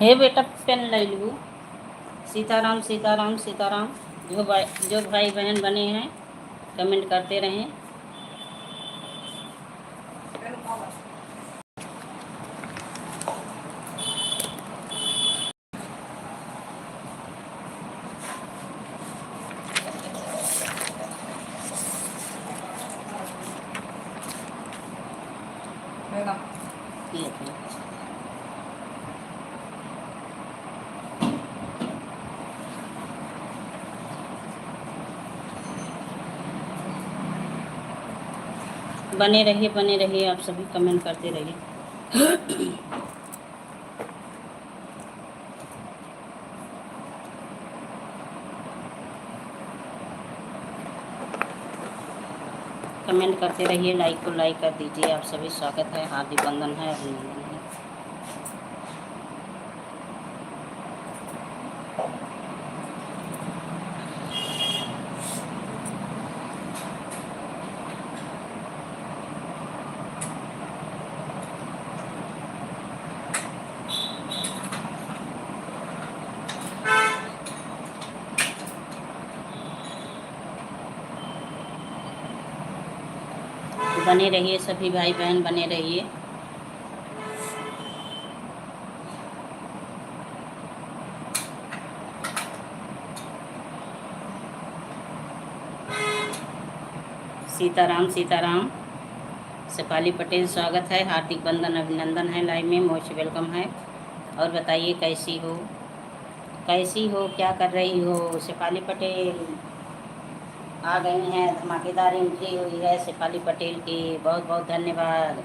हे बेटा पेन ले लू। सीताराम सीताराम सीताराम। जो भाई बहन बने हैं कमेंट करते रहें। ये तो बने रहिए आप सभी कमेंट करते रहिए। कमेंट करते रहिए, लाइक को लाइक कर दीजिए। आप सभी स्वागत है, हार्दिक वंदन है, अभिनंदन है। बने रहिए सभी भाई बहन, बने रहिए। सीताराम सीताराम। शेफाली पटेल स्वागत है, हार्दिक वंदन अभिनंदन है, लाइव में मोस्ट वेलकम है। और बताइए कैसी हो, क्या कर रही हो। शेफाली पटेल आ गई हैं, धमाकेदार एंट्री हुई है शेफाली पटेल की, बहुत बहुत धन्यवाद।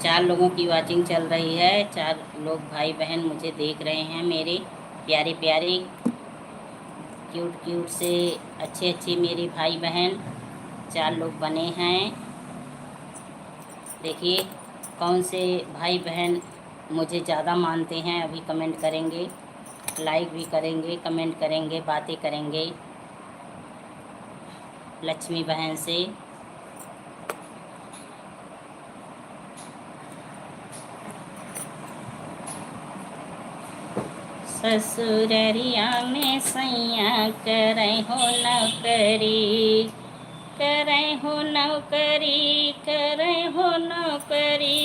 4 लोगों की वाचिंग चल रही है, 4 लोग भाई बहन मुझे देख रहे हैं, मेरे प्यारे प्यारे क्यूट से अच्छे मेरे भाई बहन 4 लोग बने हैं। देखिए कौन से भाई बहन मुझे ज़्यादा मानते हैं, अभी कमेंट करेंगे, लाइक भी करेंगे, कमेंट करेंगे, बातें करेंगे। लक्ष्मी बहन से ससुररिया में सैया करे हो नौकरी, करे हो नौकरी, करे हो नौकरी।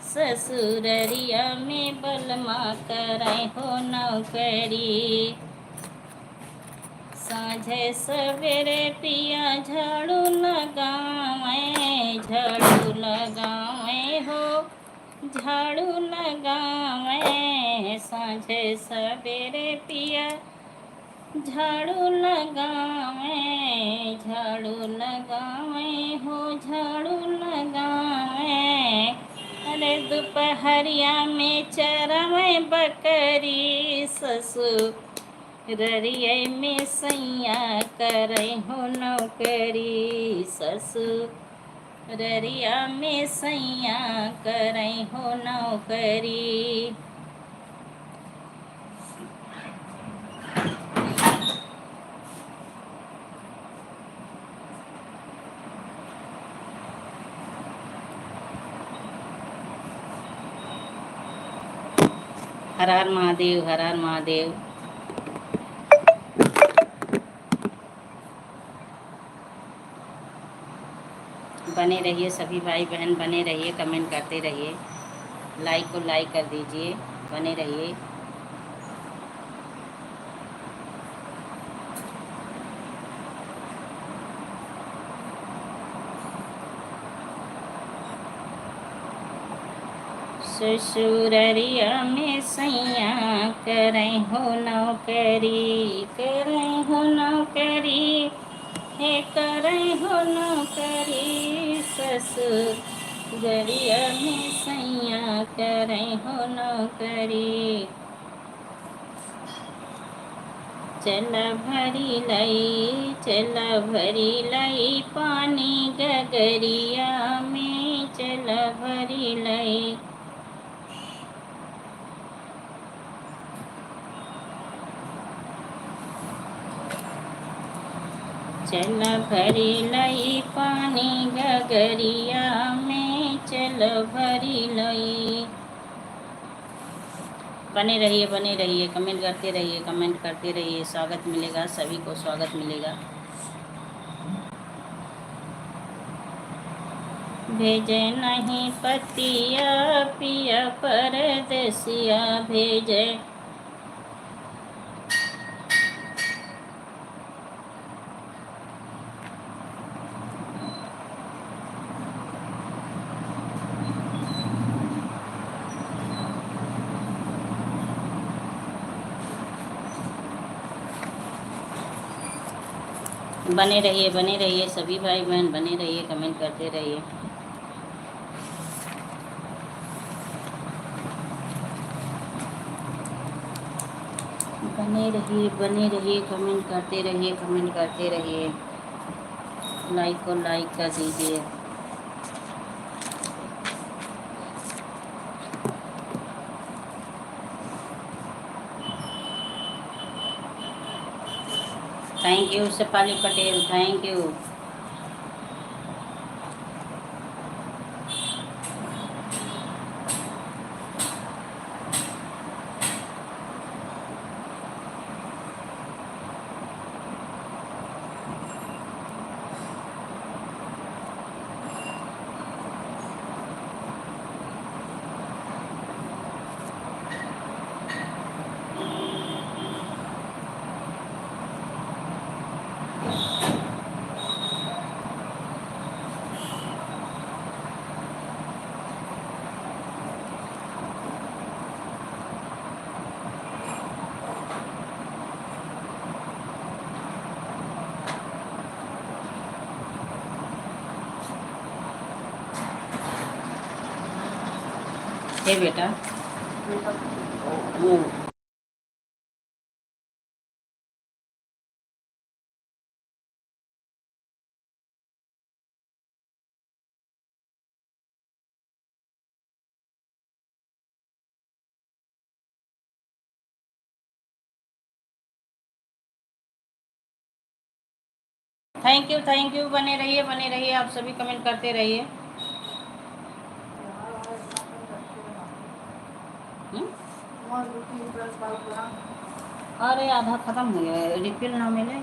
ससुररिया में बलमा करे हो नौकरी। साँझे सवेरे पिया झाड़ू लगावे, झाड़ू लगावे हो, झाड़ू लगावे। साँझे सवेरे पिया झाड़ू लगावे, झाड़ू लगावे हो, झाड़ू लगावे। अरे दोपहरिया में चरावे बकरी, ससुररिया में सैया करे हो नौकरी। ससुररिया में सैया करे हो नौकरी। हर हर महादेव, हर हर महादेव। बने रहिए सभी भाई बहन, बने रहिए, कमेंट करते रहिए, लाइक को लाइक कर दीजिए, बने रहिए। ससुररिया में सैया करे हो नौकरी, करे हो नौकरी, हे करे हो नौकरी। ससुररिया में सैया करे हो नौकरी। चल भरी लई, चल भरी लई पानी गगरिया में, चल भरी लई। चल भरी लई पानी गगरिया में, चल जल भरी लई। बने रहिए, कमेंट करते रहिए। स्वागत मिलेगा, सभी को स्वागत मिलेगा। भेजे नहीं पतिया पिया परदेसिया भेजे। बने रहिए सभी भाई बहन, बने रहिए, कमेंट करते रहिए। बने रहिए, कमेंट करते रहिए। लाइक को लाइक कर दीजिए। Thank you Shefali Patel, thank you. हे बेटा, थैंक यू। बने रहिए, आप सभी कमेंट करते रहिए। अरे आधा खत्म हो गया, रिफिल ना मिले।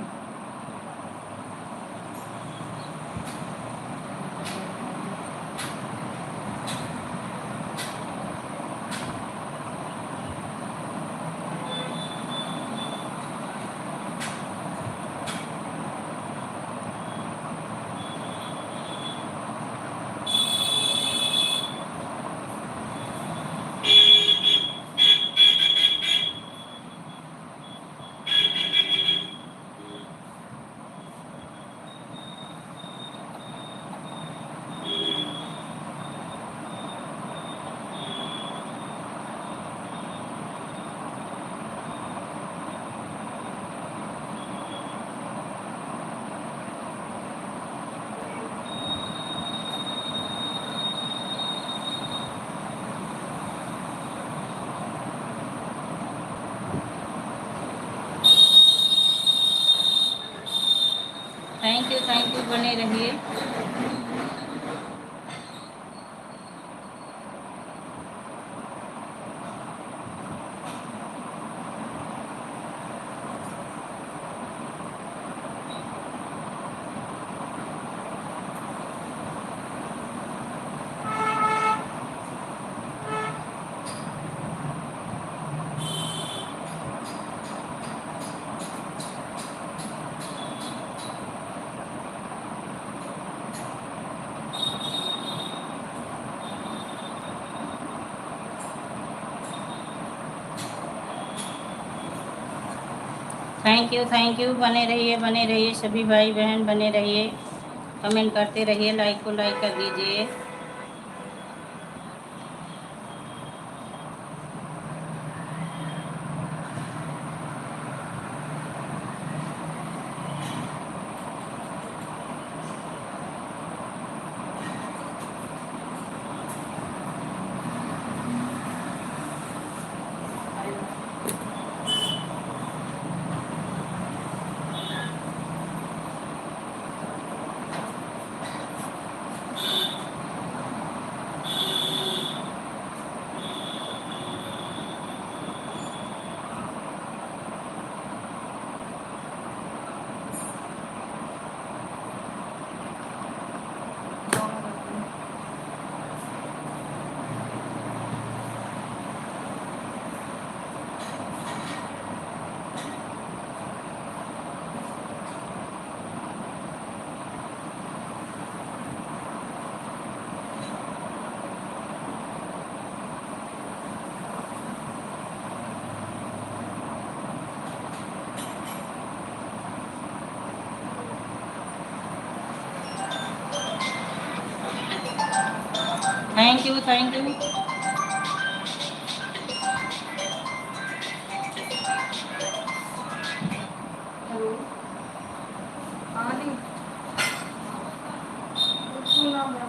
थैंक यू, बने रहिए। Thank you. बने रहिए सभी भाई बहन, बने रहिए, कमेंट करते रहिए, लाइक को लाइक कर दीजिए। Thank you, thank you. Hello. हाँ जी। सुना मैं।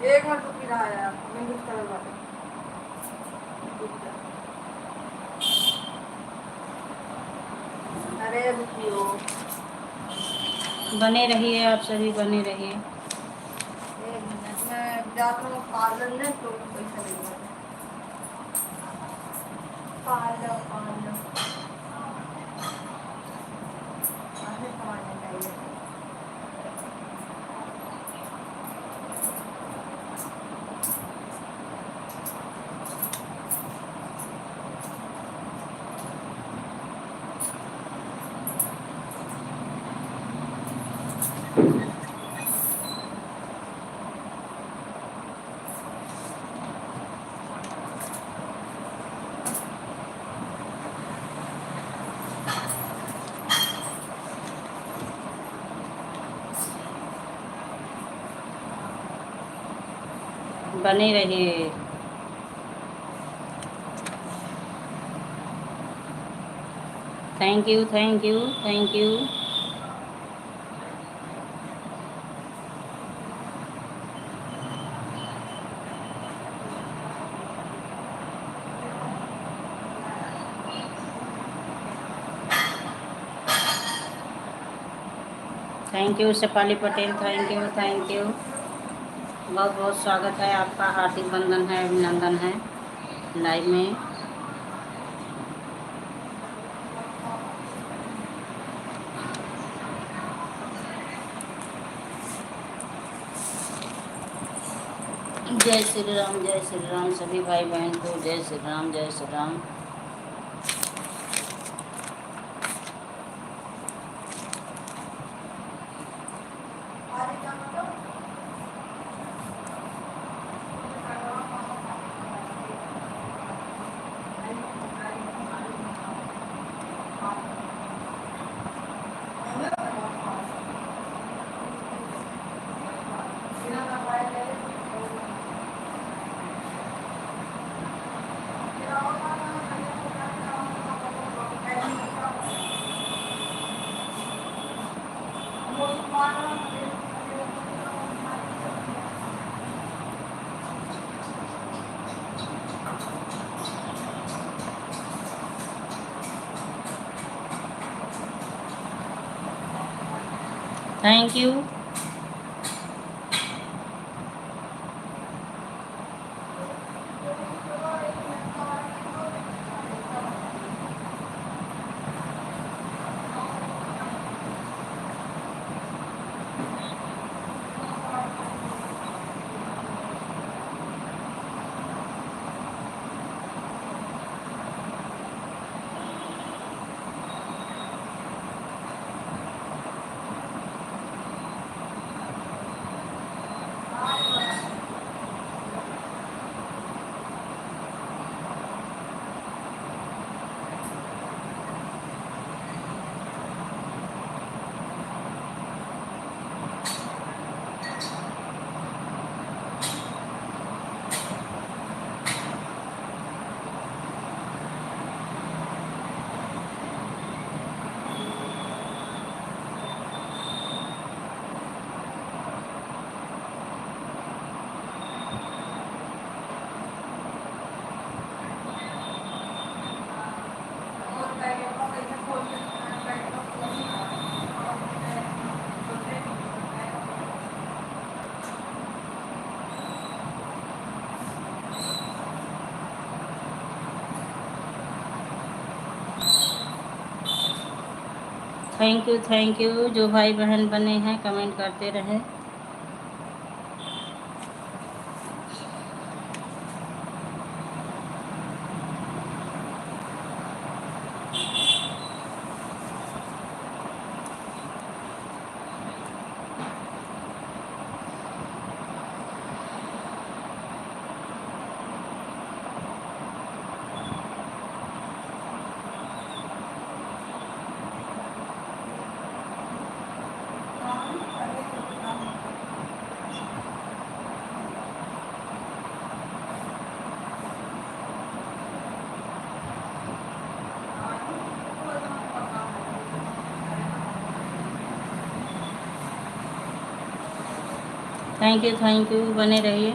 एक मिनट रुक रहा है यार, मैं कुछ कर रहा हूँ। अरे रुकियो। बने रहिए, आप सभी बने रहिए। एक मिनट मैं जाता हूँ पार्लर में, तो पैसा देगा। पार्लर पार्लर आगे कमाने चाहिए। बने रहिए। Thank you, thank you, thank you. Thank you Shefali Patel, thank you, thank you. बहुत बहुत स्वागत है आपका, हार्दिक बंधन है, अभिनंदन है लाइव में। जय श्री राम, जय श्री राम सभी भाई बहन को, जय श्री राम, जय Shri Ram. Thank you. Thank you जो भाई बहन बने हैं, कमेंट करते रहे। थैंक यू, बने रहिए।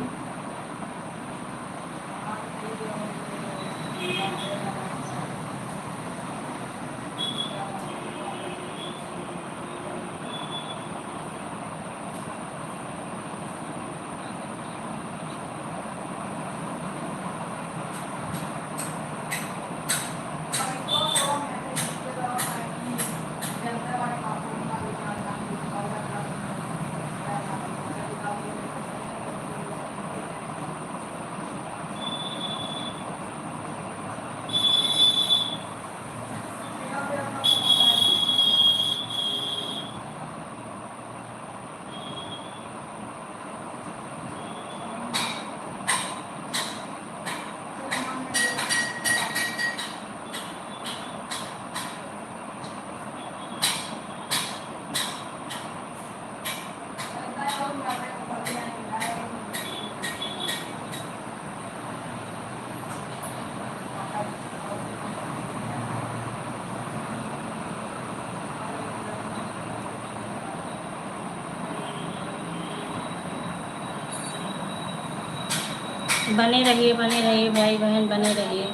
बने रहिए भाई बहन, बने रहिए।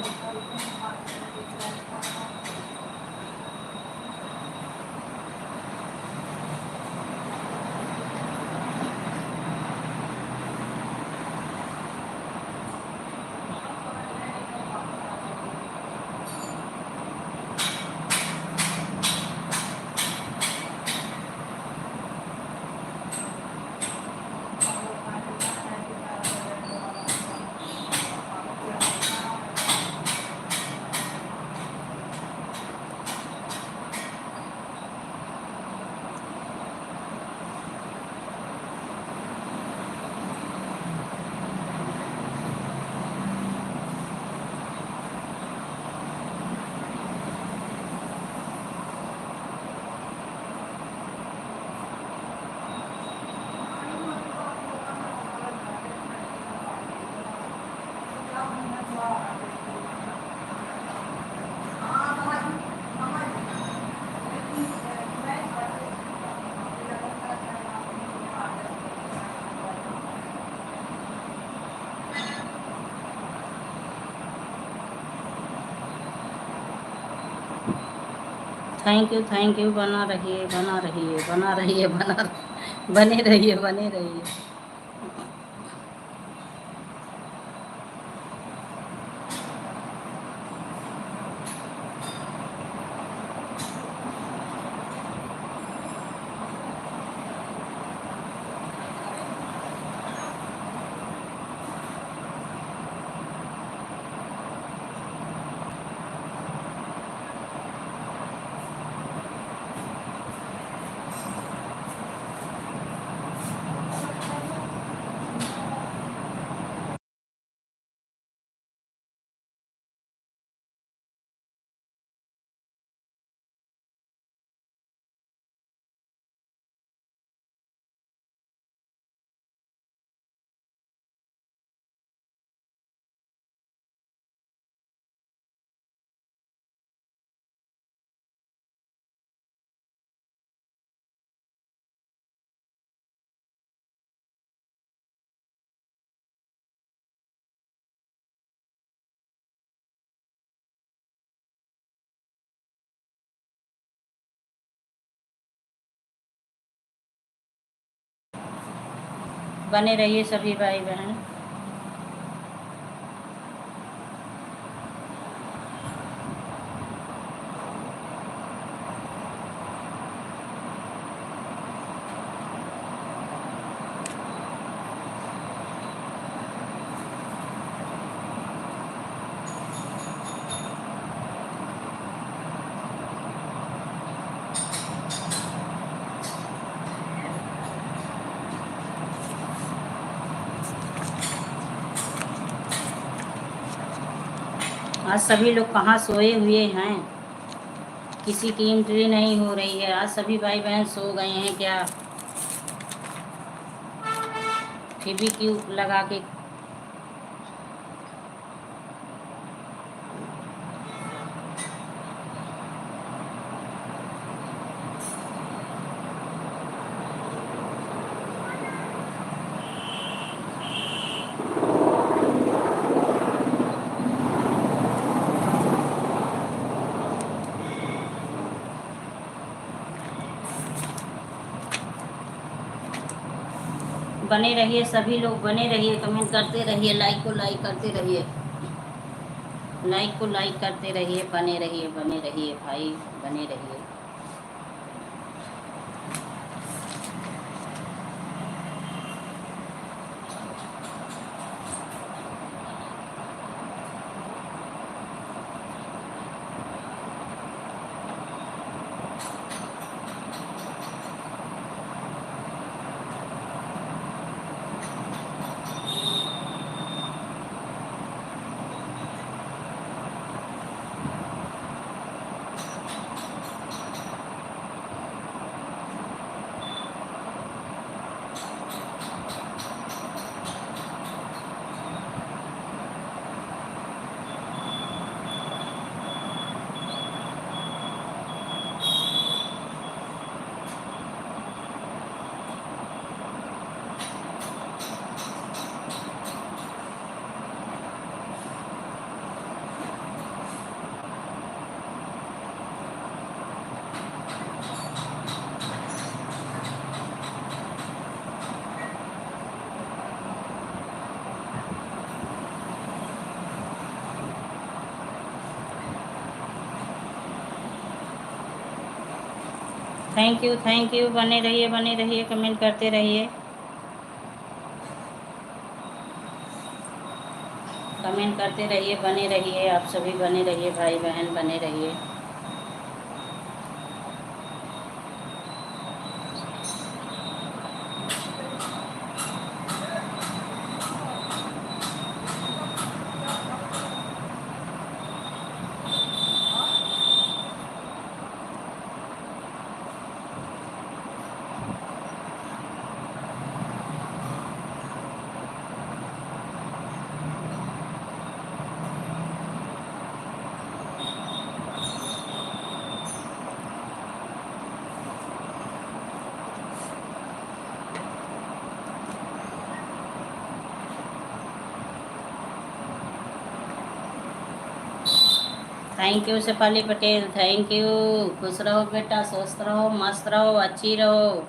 थैंक यू, बना रहिए बना रहिए बना रहिए बने रहिए बने रहिए। बने रहिए सभी भाई बहन। आज सभी लोग कहाँ सोए हुए हैं, किसी की एंट्री नहीं हो रही है। आज सभी भाई बहन सो गए हैं क्या? फिर भी क्यों लगा के बने रहिए, सभी लोग बने रहिए, कमेंट करते रहिए, लाइक को लाइक करते रहिए, लाइक को लाइक करते रहिए, बने रहिए भाई, बने रहिए। थैंक यू, बने रहिए, कमेंट करते रहिए, कमेंट करते रहिए, बने रहिए, आप सभी बने रहिए, भाई बहन बने रहिए। Thank you Shefali Patel, thank you. खुश रहो बेटा, स्वस्थ रहो, मस्त रहो, अच्छी रहो।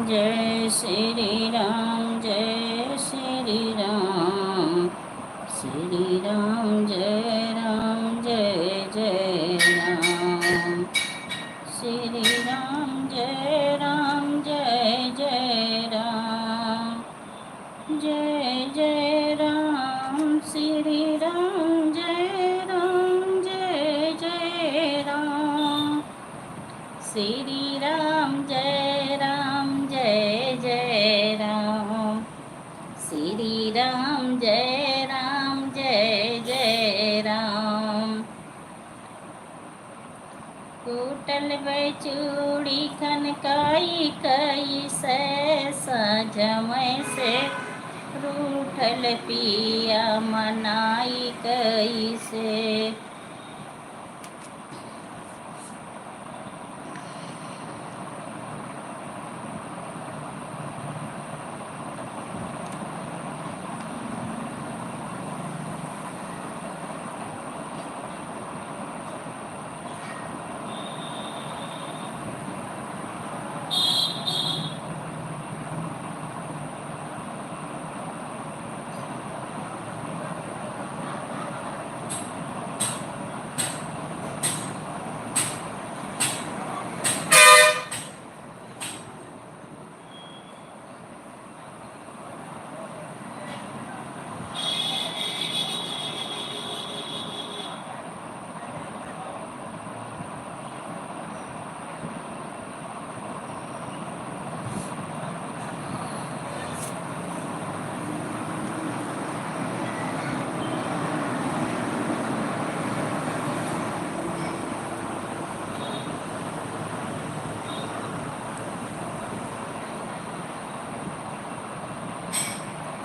जय श्री राम, जय श्री राम, श्री राम जय राम, जय जय राम, श्री राम जय राम, जय जय राम, जय जय राम, श्री राम जय राम, जय जय राम, श्री राम जय राम, जय जय राम, श्री राम जय राम, जय जय राम। कूट डलबै चूड़ी खनकाई कैसे सजमय से रूठल पिया मनाई कैसे।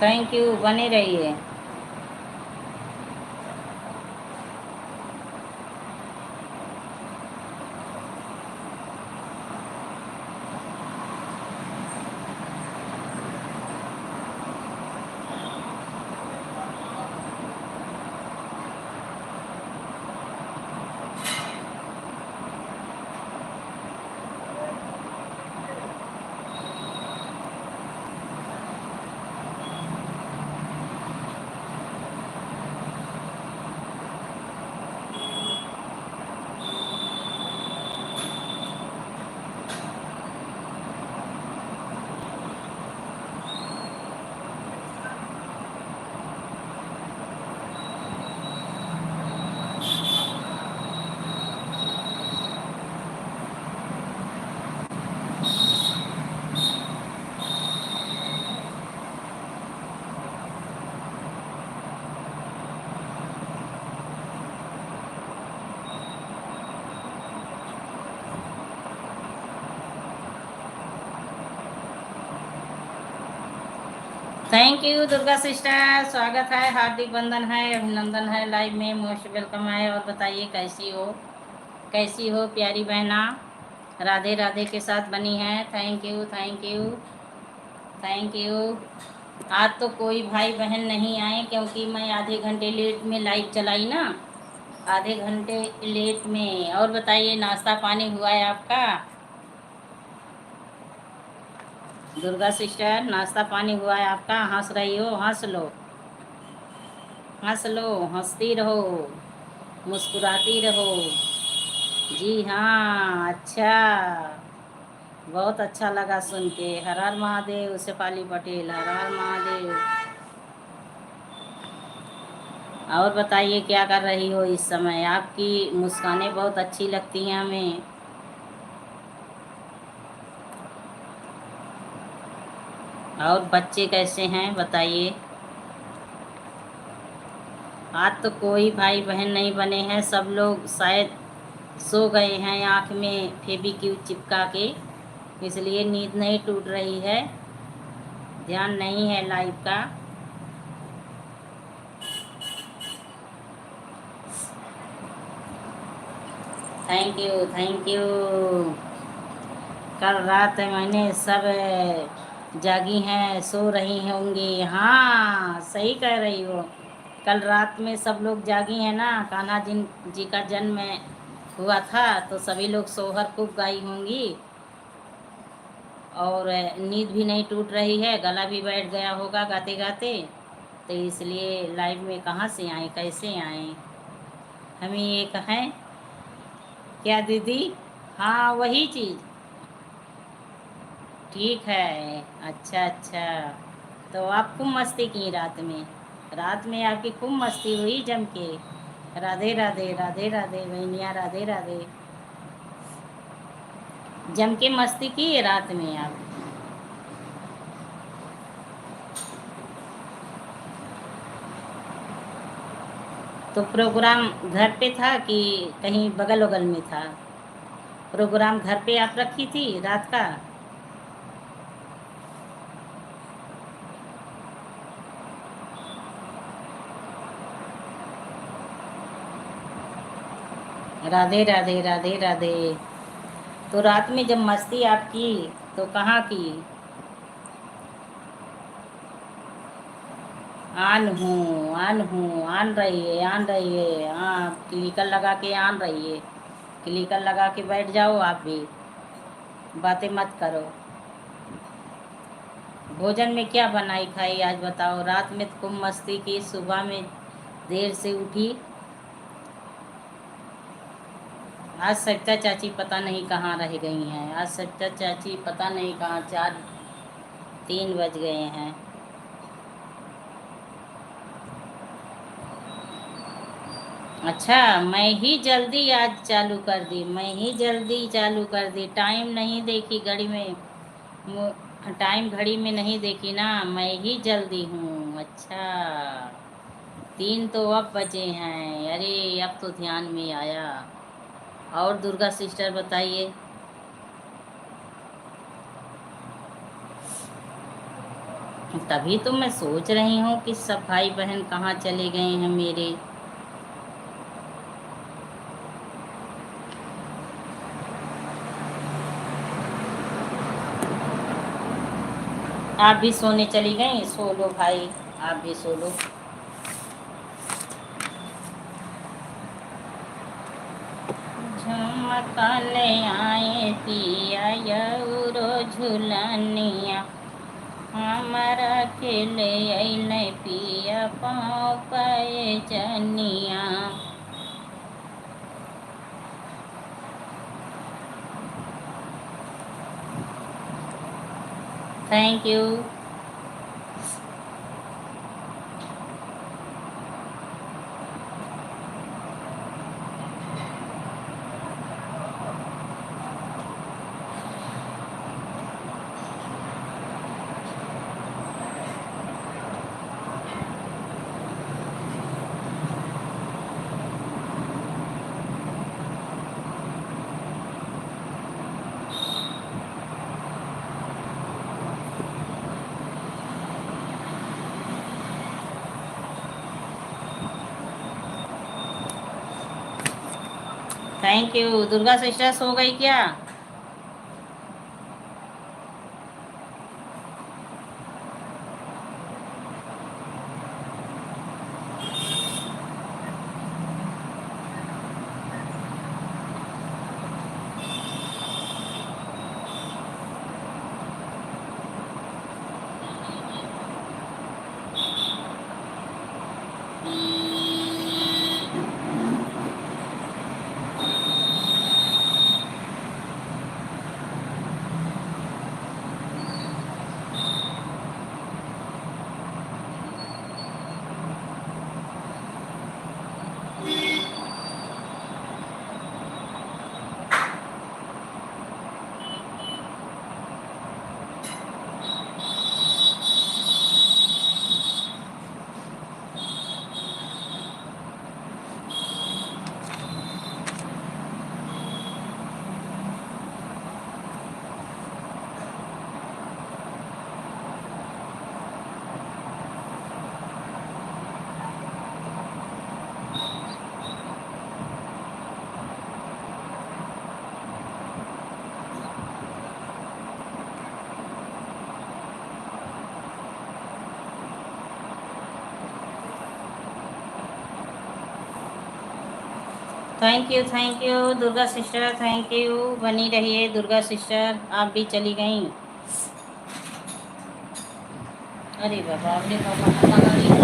थैंक यू, बने रहिए। थैंक यू दुर्गा सिस्टर, स्वागत है, हार्दिक बंधन है, अभिनंदन है, लाइव में मोस्ट वेलकम है। और बताइए कैसी हो प्यारी बहना, राधे राधे के साथ बनी है। Thank you thank you thank you. आज तो कोई भाई बहन नहीं आए क्योंकि मैं आधे घंटे लेट में लाइव चलाई ना, आधे घंटे लेट में। और बताइए नाश्ता पानी हुआ है आपका? दुर्गा सिस्टर, नाश्ता पानी हुआ है आपका? हंस रही हो, हंस लो, हंस लो, हंसती रहो, मुस्कुराती रहो। जी हाँ, अच्छा, बहुत अच्छा लगा सुन के। हर हर महादेव शेफाली पटेल, हर हर महादेव। और बताइए क्या कर रही हो इस समय? आपकी मुस्कानें बहुत अच्छी लगती हैं हमें। और बच्चे कैसे हैं बताइए? आज तो कोई भाई बहन नहीं बने हैं, सब लोग शायद सो गए हैं आँख में फेविक्विक चिपका के, इसलिए नींद नहीं टूट रही है, ध्यान नहीं है लाइव का। Thank you thank you. कल रात मैंने सब जागी हैं, सो रही होंगी। हाँ सही कह रही हो, कल रात में सब लोग जागी हैं ना, कान्हा जी का जन्म हुआ था तो सभी लोग सोहर खूब गाई होंगी, और नींद भी नहीं टूट रही है, गला भी बैठ गया होगा गाते गाते, तो इसलिए लाइव में कहाँ से आए, कैसे आए। हमें ये कहें क्या दीदी? हाँ वही चीज़, ठीक है। अच्छा अच्छा, तो आप खूब मस्ती की रात में आपकी खूब मस्ती हुई जम के। राधे राधे राधे राधे बहनिया, राधे राधे। जम के मस्ती की रात में आप। तो प्रोग्राम घर पे था कि कहीं बगल वगल में था? प्रोग्राम घर पे आप रखी थी रात का? राधे राधे राधे राधे। तो रात में जब मस्ती आप की तो कहाँ की? आन रही है, हाँ क्लिकर लगा के आन रही है। क्लिकर लगा के बैठ जाओ आप भी, बातें मत करो। भोजन में क्या बनाई खाई आज बताओ? रात में तो खूब मस्ती की, सुबह में देर से उठी। आज सविता चाची पता नहीं कहाँ रह गई हैं। आज सविता चाची पता नहीं कहाँ, 3 बज गए हैं। अच्छा, मैं ही जल्दी आज चालू कर दी, मैं ही जल्दी चालू कर दी। टाइम नहीं देखी घड़ी में, टाइम घड़ी में नहीं देखी ना, मैं ही जल्दी हूँ। अच्छा, 3 तो अब बजे हैं। अरे अब तो ध्यान में आया। और दुर्गा सिस्टर बताइए। तभी तो मैं सोच रही हूँ कि सब भाई बहन कहाँ चले गए हैं मेरे। आप भी सोने चली गई? सो लो भाई, आप भी सो लो। झमकले आए पिया यौरो झुलनिया, हमारा खेले अइले पिया पाँव पे जनिया। Thank you. Thank you. Durga sister so गई क्या? Thank you Durga sister, thank you. बनी रहिए दुर्गा सिस्टर, आप भी चली गई। अरे बाबा, अरे बाबा, गाड़ी।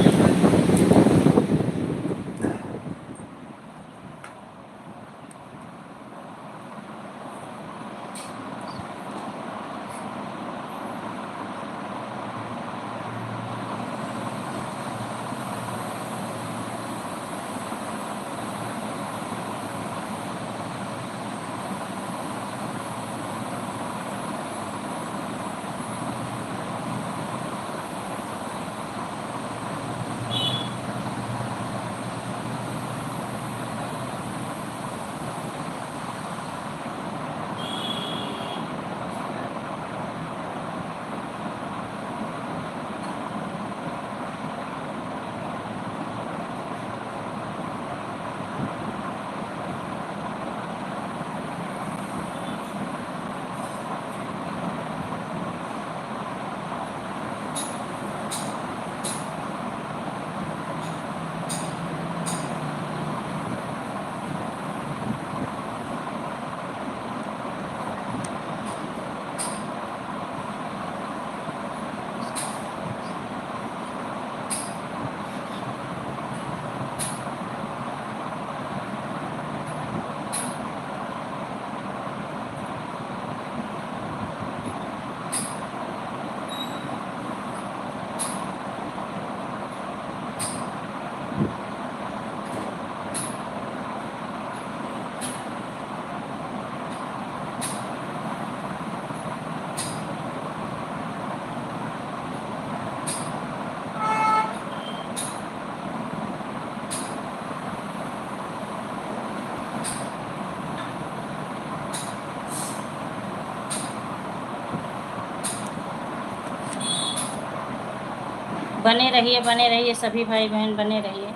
बने रहिए सभी भाई बहन, बने रहिए।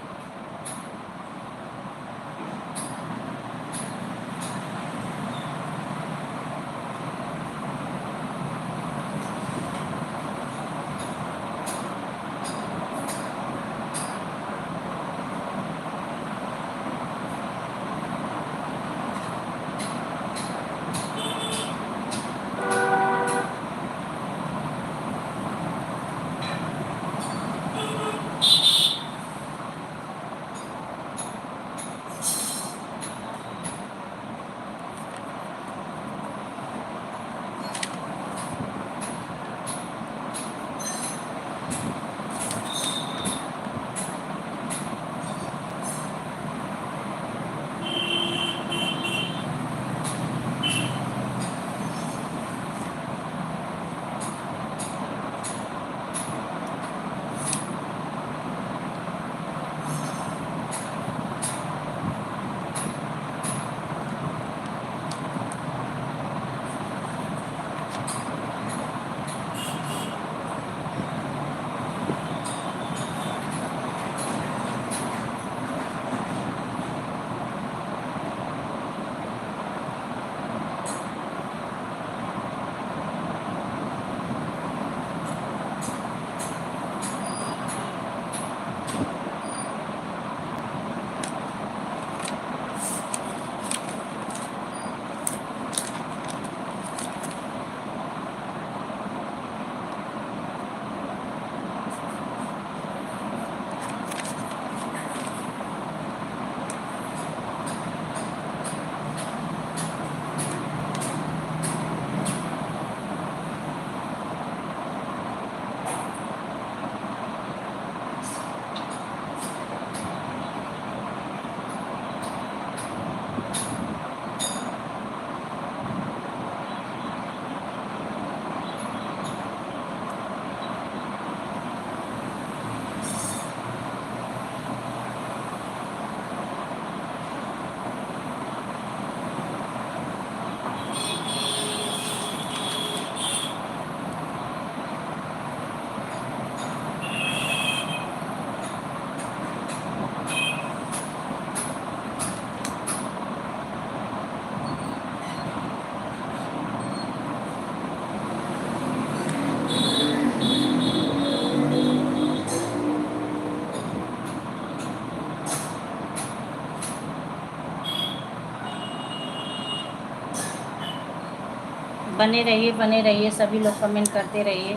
बने रहिए सभी लोग, कमेंट करते रहिए।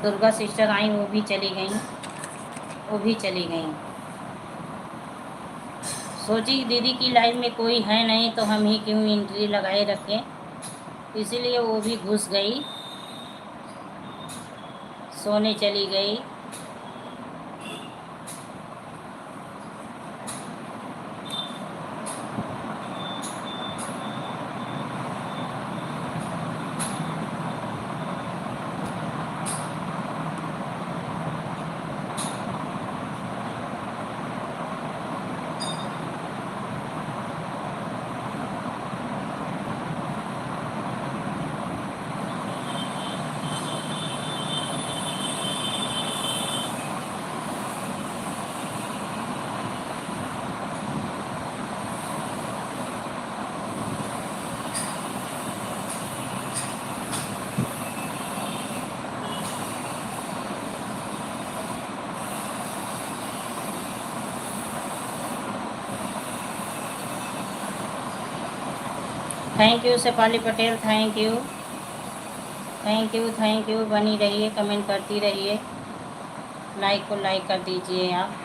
दुर्गा सिस्टर आई, वो भी चली गई। सोची दीदी की लाइफ में कोई है नहीं तो हम ही क्यों एंट्री लगाए रखें, इसीलिए वो भी घुस गई, सोने चली गई। Thank you Shefali Patel, thank you. बनी रहिए, कमेंट करती रहिए, लाइक को लाइक कर दीजिए आप।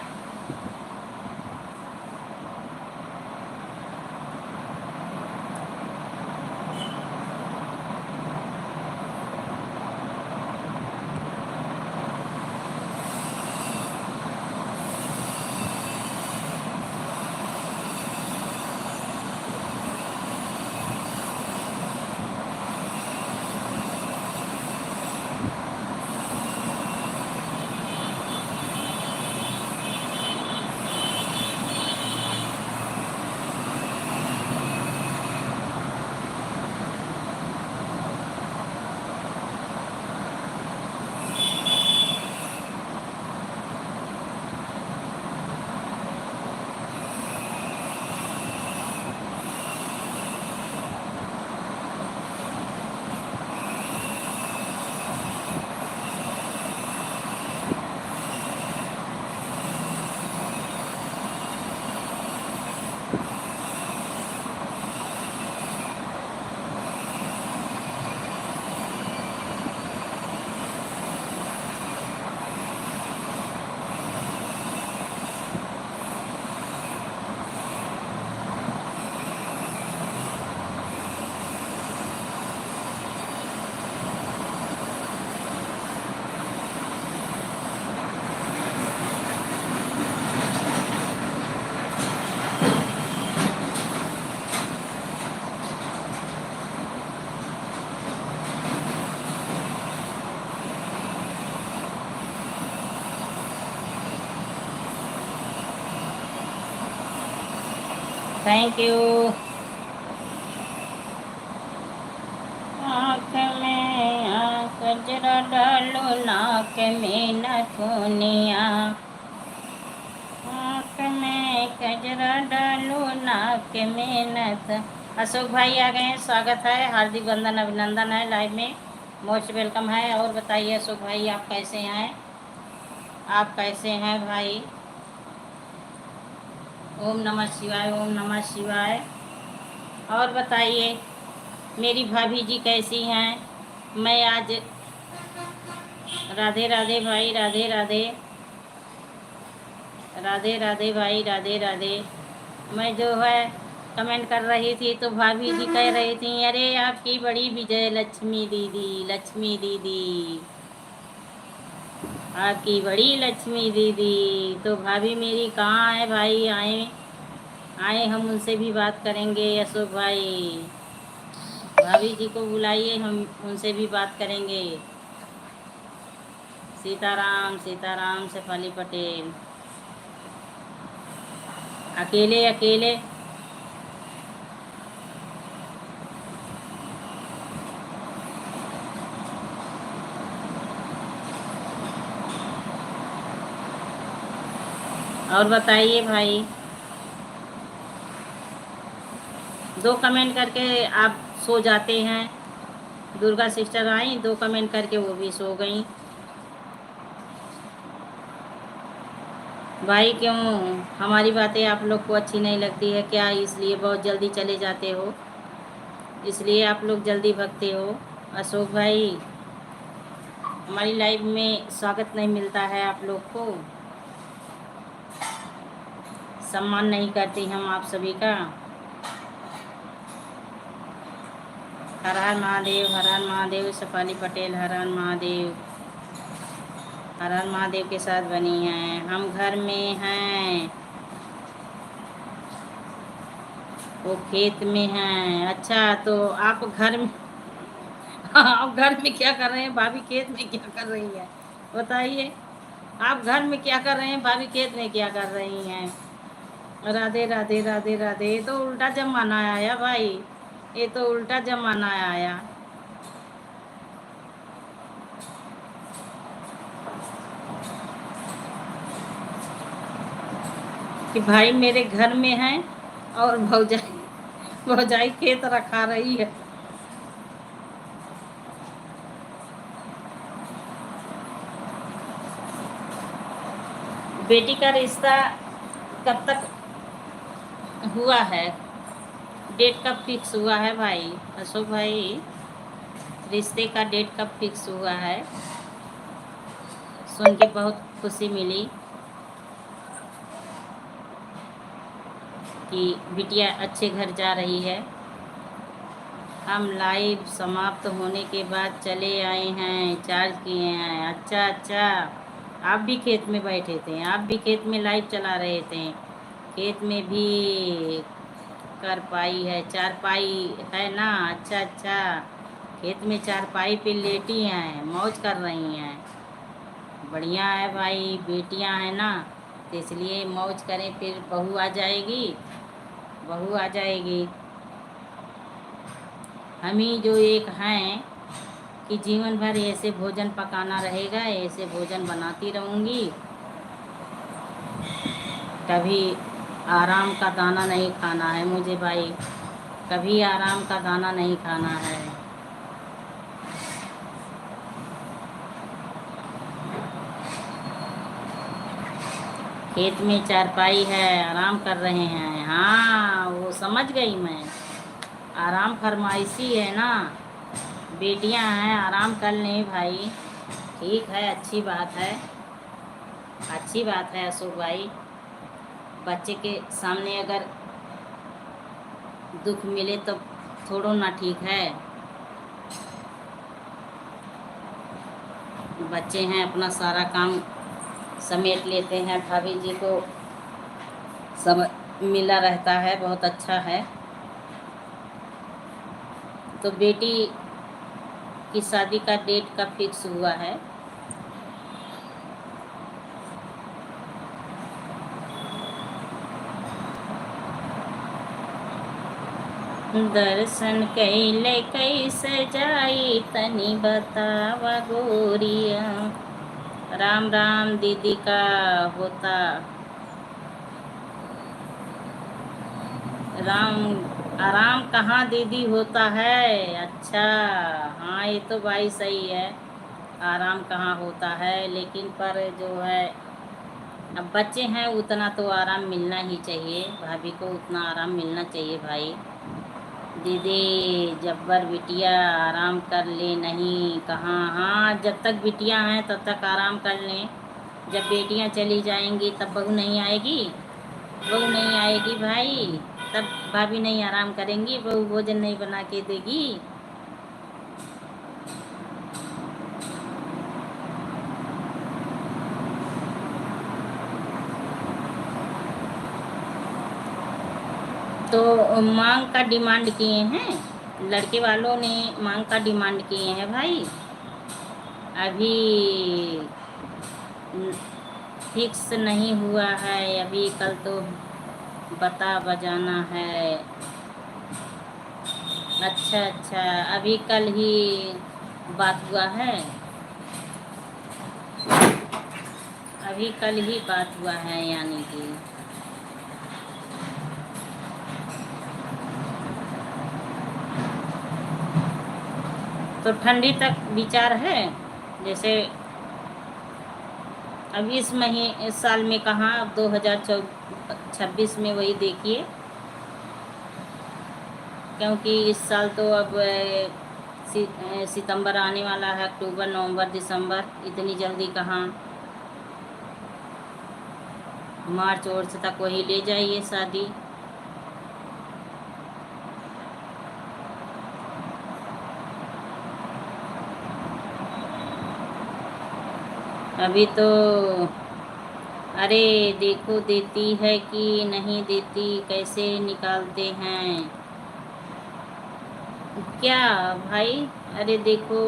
Thank you. आँख में गजरा डालो, नाक में नथुनिया, आँख में गजरा डालो, नाक में नथ। अशोक भाई आ गए हैं, स्वागत है, हार्दिक वंदन अभिनंदन है, लाइव में मोस्ट वेलकम है। और बताइए अशोक भाई आप कैसे हैं, आप कैसे हैं भाई? ओम नमः शिवाय, ओम नमः शिवाय। और बताइए मेरी भाभी जी कैसी हैं? मैं आज राधे राधे भाई, राधे राधे, राधे राधे भाई, राधे राधे। मैं जो है कमेंट कर रही थी तो भाभी जी कह रही थी, अरे आपकी बड़ी विजय लक्ष्मी दीदी, लक्ष्मी दीदी, आपकी बड़ी लक्ष्मी दीदी। तो भाभी मेरी कहाँ है भाई? आए आए, हम उनसे भी बात करेंगे। अशोक भाई भाभी जी को बुलाइए, हम उनसे भी बात करेंगे। सीताराम सीताराम, शेफाली पटेल। अकेले अकेले और बताइए भाई, 2 कमेंट करके आप सो जाते हैं। दुर्गा सिस्टर आई, 2 कमेंट करके वो भी सो गई। भाई क्यों हमारी बातें आप लोग को अच्छी नहीं लगती है क्या? इसलिए बहुत जल्दी चले जाते हो, इसलिए आप लोग जल्दी भगते हो। अशोक भाई हमारी लाइफ में स्वागत नहीं मिलता है, आप लोग को सम्मान नहीं करते हम आप सभी का। हर हर महादेव, हर हर महादेव। शेफाली पटेल, हर हर महादेव, हर हर महादेव के साथ बनी हैं। हम घर में हैं, वो खेत में हैं। अच्छा तो आप घर में आप घर में क्या कर रहे हैं? भाभी खेत में क्या कर रही है बताइए? आप घर में क्या कर रहे हैं? भाभी खेत में क्या कर रही हैं? राधे राधे, राधे राधे। ये तो उल्टा जमाना आया भाई, ये तो उल्टा जमाना आया। कि भाई मेरे घर में हैं और भौजाई भौजाई खेत रखा रही है। बेटी का रिश्ता कब तक हुआ है? डेट कब फिक्स हुआ है भाई? अशोक भाई रिश्ते का डेट कब फिक्स हुआ है? सुन के बहुत खुशी मिली कि बिटिया अच्छे घर जा रही है। हम लाइव समाप्त होने के बाद चले आए हैं, चार्ज किए हैं। अच्छा अच्छा, आप भी खेत में बैठे थे? आप भी खेत में लाइव चला रहे थे? खेत में भी चारपाई है, चारपाई है ना? अच्छा अच्छा, खेत में चारपाई पे लेटी हैं, मौज कर रही हैं। बढ़िया है भाई, बेटियां हैं ना तो इसलिए मौज करें। फिर बहू आ जाएगी, बहू आ जाएगी। हम ही जो एक हैं कि जीवन भर ऐसे भोजन पकाना रहेगा, ऐसे भोजन बनाती रहूँगी। कभी आराम का दाना नहीं खाना है मुझे भाई, कभी आराम का दाना नहीं खाना है। खेत में चारपाई है, आराम कर रहे हैं। हाँ वो समझ गई मैं, आराम फरमाइशी है ना। बेटियां हैं, आराम कर लें भाई। ठीक है, अच्छी बात है, अच्छी बात है अशोक भाई। बच्चे के सामने अगर दुख मिले तो थोड़ो ना ठीक है। बच्चे हैं, अपना सारा काम समेट लेते हैं, भाभी जी को सब मिला रहता है, बहुत अच्छा है। तो बेटी की शादी का डेट कब फिक्स हुआ है? दर्शन कैले कैसे जाई तनी बतावा गोरिया। राम राम दीदी का होता राम आराम कहाँ दीदी होता है। अच्छा, हाँ ये तो भाई सही है, आराम कहाँ होता है, लेकिन पर जो है अब बच्चे हैं उतना तो आराम मिलना ही चाहिए, भाभी को उतना आराम मिलना चाहिए भाई। दीदी जब्बर बिटिया आराम कर ले, नहीं कहाँ, हाँ जब तक बिटियां हैं तब तक आराम कर लें, जब बेटियां चली जाएंगी तब बहू नहीं आएगी, बहू नहीं आएगी भाई तब भाभी नहीं आराम करेंगी, बहू भोजन नहीं बना के देगी। तो मांग का डिमांड किए हैं, लड़के वालों ने मांग का डिमांड किए हैं भाई। अभी फिक्स नहीं हुआ है, अभी कल तो बता बजाना है। अच्छा अच्छा, अभी कल ही बात हुआ है, अभी कल ही बात हुआ है यानी कि। तो ठंडी तक विचार है, जैसे अब इस साल में कहाँ, अब 2026 में वही देखिए, क्योंकि इस साल तो अब सितंबर आने वाला है, अक्टूबर नवंबर दिसंबर, इतनी जल्दी कहाँ, मार्च और से तक वही ले जाइए शादी। अभी तो अरे देखो देती है कि नहीं देती, कैसे निकालते हैं क्या भाई। अरे देखो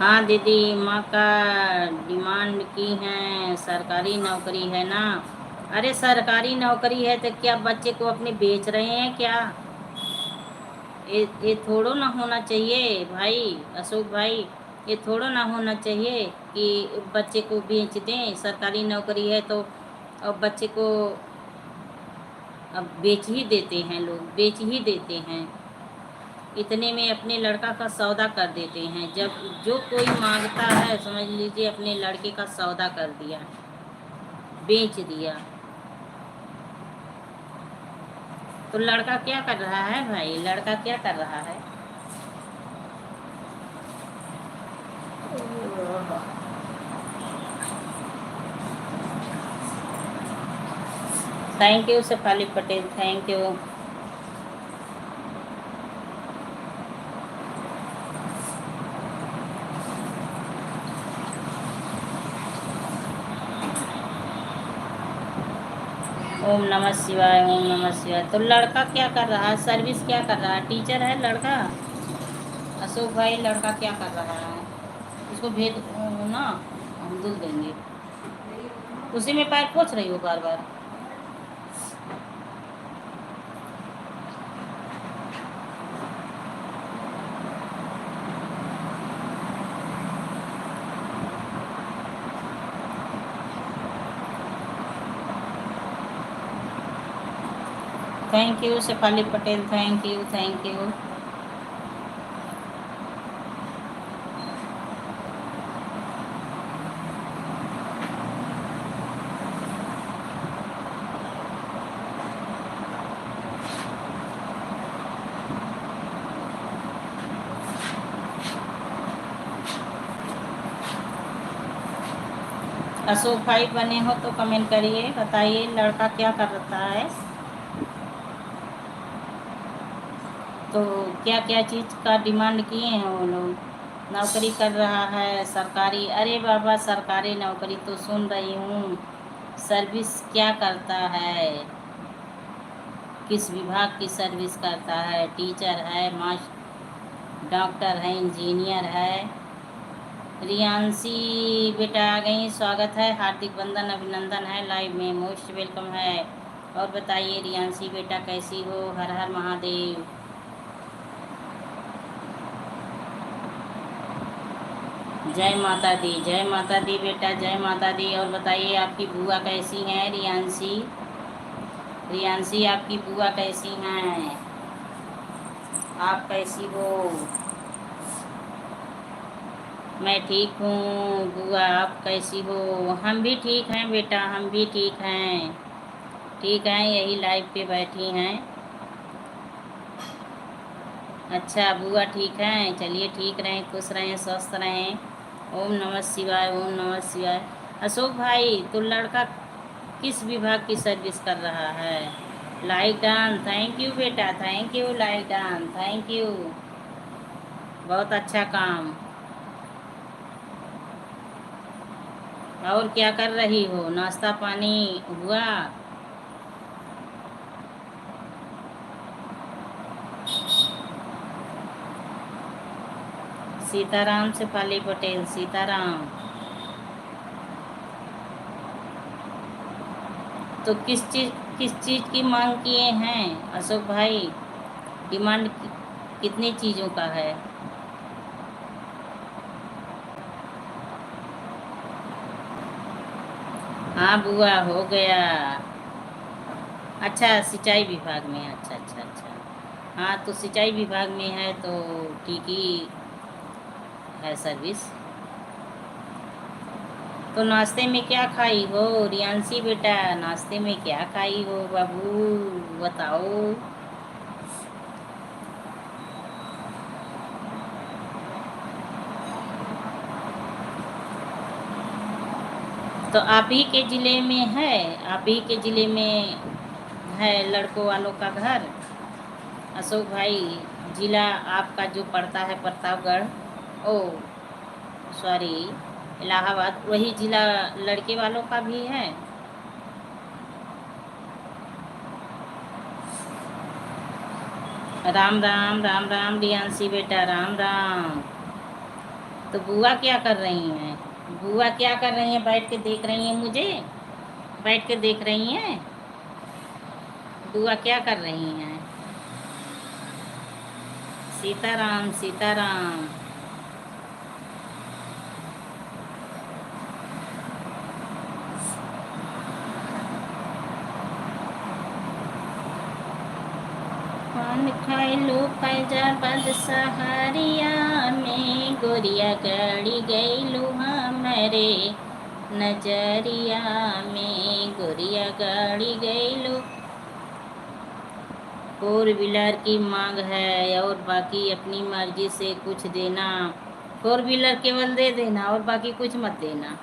हाँ दीदी, माँ का डिमांड की है, सरकारी नौकरी है ना। अरे सरकारी नौकरी है तो क्या बच्चे को अपने बेच रहे हैं क्या, ये थोड़ो ना होना चाहिए भाई, अशोक भाई, ये थोड़ो ना होना चाहिए कि बच्चे को बेच दें, सरकारी नौकरी है तो अब बच्चे को अब बेच ही देते हैं, लोग बेच ही देते हैं, इतने में अपने लड़का का सौदा कर देते हैं। जब जो कोई मांगता है समझ लीजिए अपने लड़के का सौदा कर दिया, बेच दिया। तो लड़का क्या कर रहा है भाई, लड़का क्या कर रहा है। Thank you Shefali Patel, thank you. ओम नमः शिवाय, ओम नमः शिवाय। तो लड़का क्या कर रहा है, सर्विस क्या कर रहा है, टीचर है लड़का। अशोक भाई लड़का क्या कर रहा है, उसको भेज ना, हम धुल देंगे। उसी में पैर पोछ रही हो बार बार। Thank you Shefali Patel, thank you thank you. Ashok भाई बने हो तो कमेंट करिए, बताइए लड़का क्या कर रहा है, तो क्या क्या चीज़ का डिमांड किए हैं वो लोग। नौकरी कर रहा है सरकारी, अरे बाबा सरकारी नौकरी तो सुन रही हूँ, सर्विस क्या करता है, किस विभाग की सर्विस करता है, टीचर है, मास्टर, डॉक्टर है, इंजीनियर है, रियांशी बेटा आ गई, स्वागत है, हार्दिक बंधन अभिनंदन है, लाइव में मोस्ट वेलकम है। और बताइए रियांशी बेटा कैसी हो? हर हर महादेव। जय माता दी, जय माता दी बेटा, जय माता दी। और बताइए आपकी बुआ कैसी हैं रियांशी? रियांशी आपकी बुआ कैसी हैं? आप कैसी हो? मैं ठीक हूँ बुआ, आप कैसी हो? हम भी ठीक हैं बेटा, हम भी ठीक हैं, ठीक हैं, यही लाइव पे बैठी हैं। अच्छा बुआ ठीक हैं, चलिए ठीक रहें, खुश रहें, स्वस्थ रहें। ओम नमः शिवाय, ओम नमः शिवाय। अशोक भाई तो लड़का किस विभाग की सर्विस कर रहा है? लाइक डन, थैंक यू बेटा, thank you, like done, thank you, बहुत अच्छा काम। और क्या कर रही हो? नाश्ता पानी हुआ? सीताराम से पाली पटेल, सीताराम। तो किस चीज़ की मांग किए हैं अशोक भाई? डिमांड कितनी चीज़ों का है? हाँ बुआ हो गया। अच्छा सिंचाई विभाग में, अच्छा अच्छा अच्छा। हाँ तो सिंचाई विभाग में है तो ठीक ही है सर्विस। तो नाश्ते में क्या खाई हो रियांशी बेटा? नाश्ते में क्या खाई हो बाबू, बताओ। तो आप ही के ज़िले में है, आप ही के ज़िले में है लड़कों वालों का घर अशोक भाई? ज़िला आपका जो पड़ता है प्रतापगढ़, ओ सॉरी इलाहाबाद, वही ज़िला लड़के वालों का भी है? राम राम, राम राम रियांशी बेटा, राम राम। तो बुआ क्या कर रही हैं? बुआ क्या कर रही हैं? बैठ के देख रही हैं मुझे? बैठ के देख रही हैं? बुआ क्या कर रही हैं? सीताराम, सीताराम। पान खाए लो फैजाबाद सहारिया में, गोरिया गाड़ी गईलू हमरे नजरिया में, गोरिया गाड़ी गईलू। फोर व्हीलर की मांग है और बाकी अपनी मर्जी से कुछ देना। फोर व्हीलर केवल दे देना और बाकी कुछ मत देना।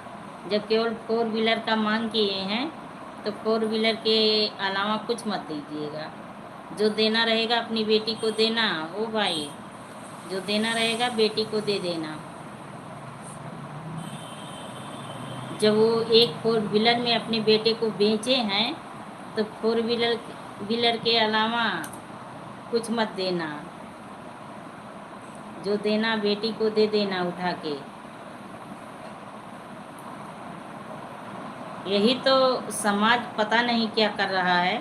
जब केवल फोर व्हीलर का मांग किए हैं तो फोर व्हीलर के अलावा कुछ मत दीजिएगा। जो देना रहेगा अपनी बेटी को देना, ओ भाई, जो देना रहेगा बेटी को दे देना। जब वो एक फोर व्हीलर में अपने बेटे को बेचे हैं तो फोर व्हीलर व्हीलर के अलावा कुछ मत देना। जो देना बेटी को दे देना उठा के। यही तो समाज पता नहीं क्या कर रहा है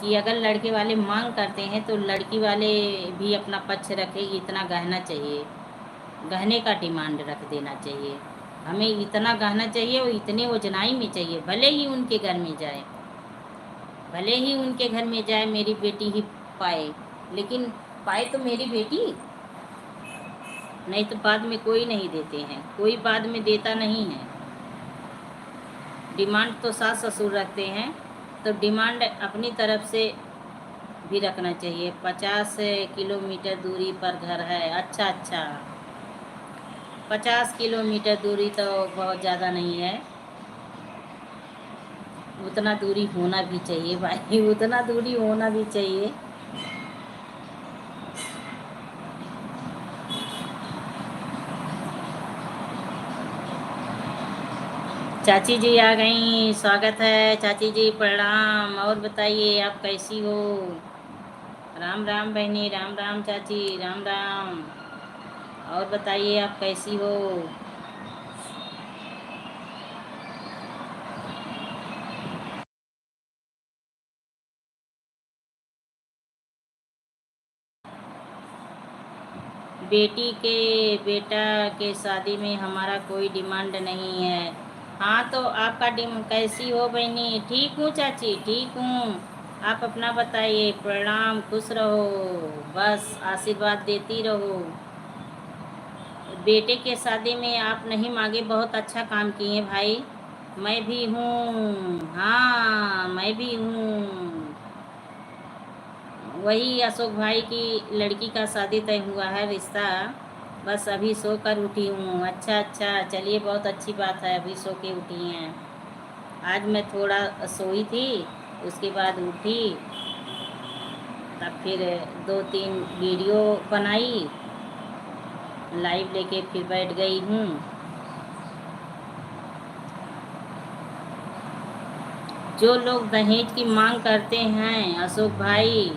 कि अगर लड़के वाले मांग करते हैं तो लड़की वाले भी अपना पक्ष रखे, इतना गहना चाहिए, गहने का डिमांड रख देना चाहिए, हमें इतना गहना चाहिए और इतने वजनाई में चाहिए। भले ही उनके घर में जाए, भले ही उनके घर में जाए, मेरी बेटी ही पाए, लेकिन पाए तो मेरी बेटी, नहीं तो बाद में कोई नहीं देते हैं, कोई बाद में देता नहीं है। डिमांड तो सास ससुर रखते हैं, तो डिमांड अपनी तरफ से भी रखना चाहिए। 50 किलोमीटर दूरी पर घर है, अच्छा अच्छा, 50 किलोमीटर दूरी तो बहुत ज़्यादा नहीं है, उतना दूरी होना भी चाहिए भाई, उतना दूरी होना भी चाहिए। चाची जी आ गई, स्वागत है चाची जी, प्रणाम। और बताइए आप कैसी हो? राम राम बहनी, राम राम चाची, राम राम। और बताइए आप कैसी हो? बेटी के बेटा के शादी में हमारा कोई डिमांड नहीं है। हाँ तो आपका कैसी हो बहनी? ठीक हूँ चाची, ठीक हूँ। आप अपना बताइए। प्रणाम, खुश रहो, बस आशीर्वाद देती रहो। बेटे के शादी में आप नहीं मांगे, बहुत अच्छा काम किए भाई। मैं भी हूँ, हाँ मैं भी हूँ। वही अशोक भाई की लड़की का शादी तय हुआ है, रिश्ता। बस अभी सो कर उठी हूँ। अच्छा अच्छा, चलिए बहुत अच्छी बात है, अभी सो के उठी हैं। आज मैं थोड़ा सोई थी, उसके बाद उठी, तब फिर 2-3 वीडियो बनाई, लाइव लेके फिर बैठ गई हूँ। जो लोग दहेज की मांग करते हैं अशोक भाई,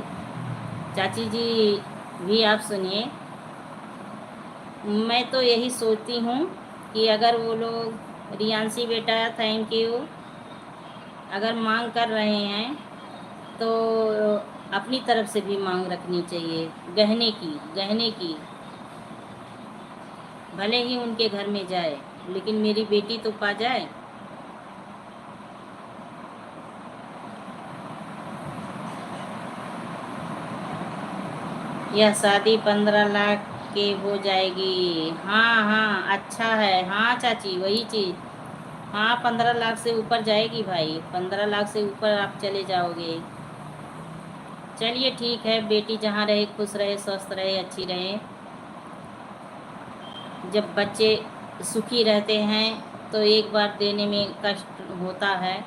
चाची जी भी आप सुनिए, मैं तो यही सोचती हूँ कि अगर वो लोग, रियांशी बेटा थैंक यू, अगर मांग कर रहे हैं तो अपनी तरफ से भी मांग रखनी चाहिए, गहने की भले ही उनके घर में जाए, लेकिन मेरी बेटी तो पा जाए। यह शादी 15 लाख के हो जाएगी। हाँ हाँ अच्छा है, हाँ चाची वही चीज़। हाँ 15 लाख से ऊपर जाएगी भाई, 15 लाख से ऊपर आप चले जाओगे। चलिए ठीक है, बेटी जहाँ रहे खुश रहे, स्वस्थ रहे, अच्छी रहे। जब बच्चे सुखी रहते हैं तो एक बार देने में कष्ट होता है।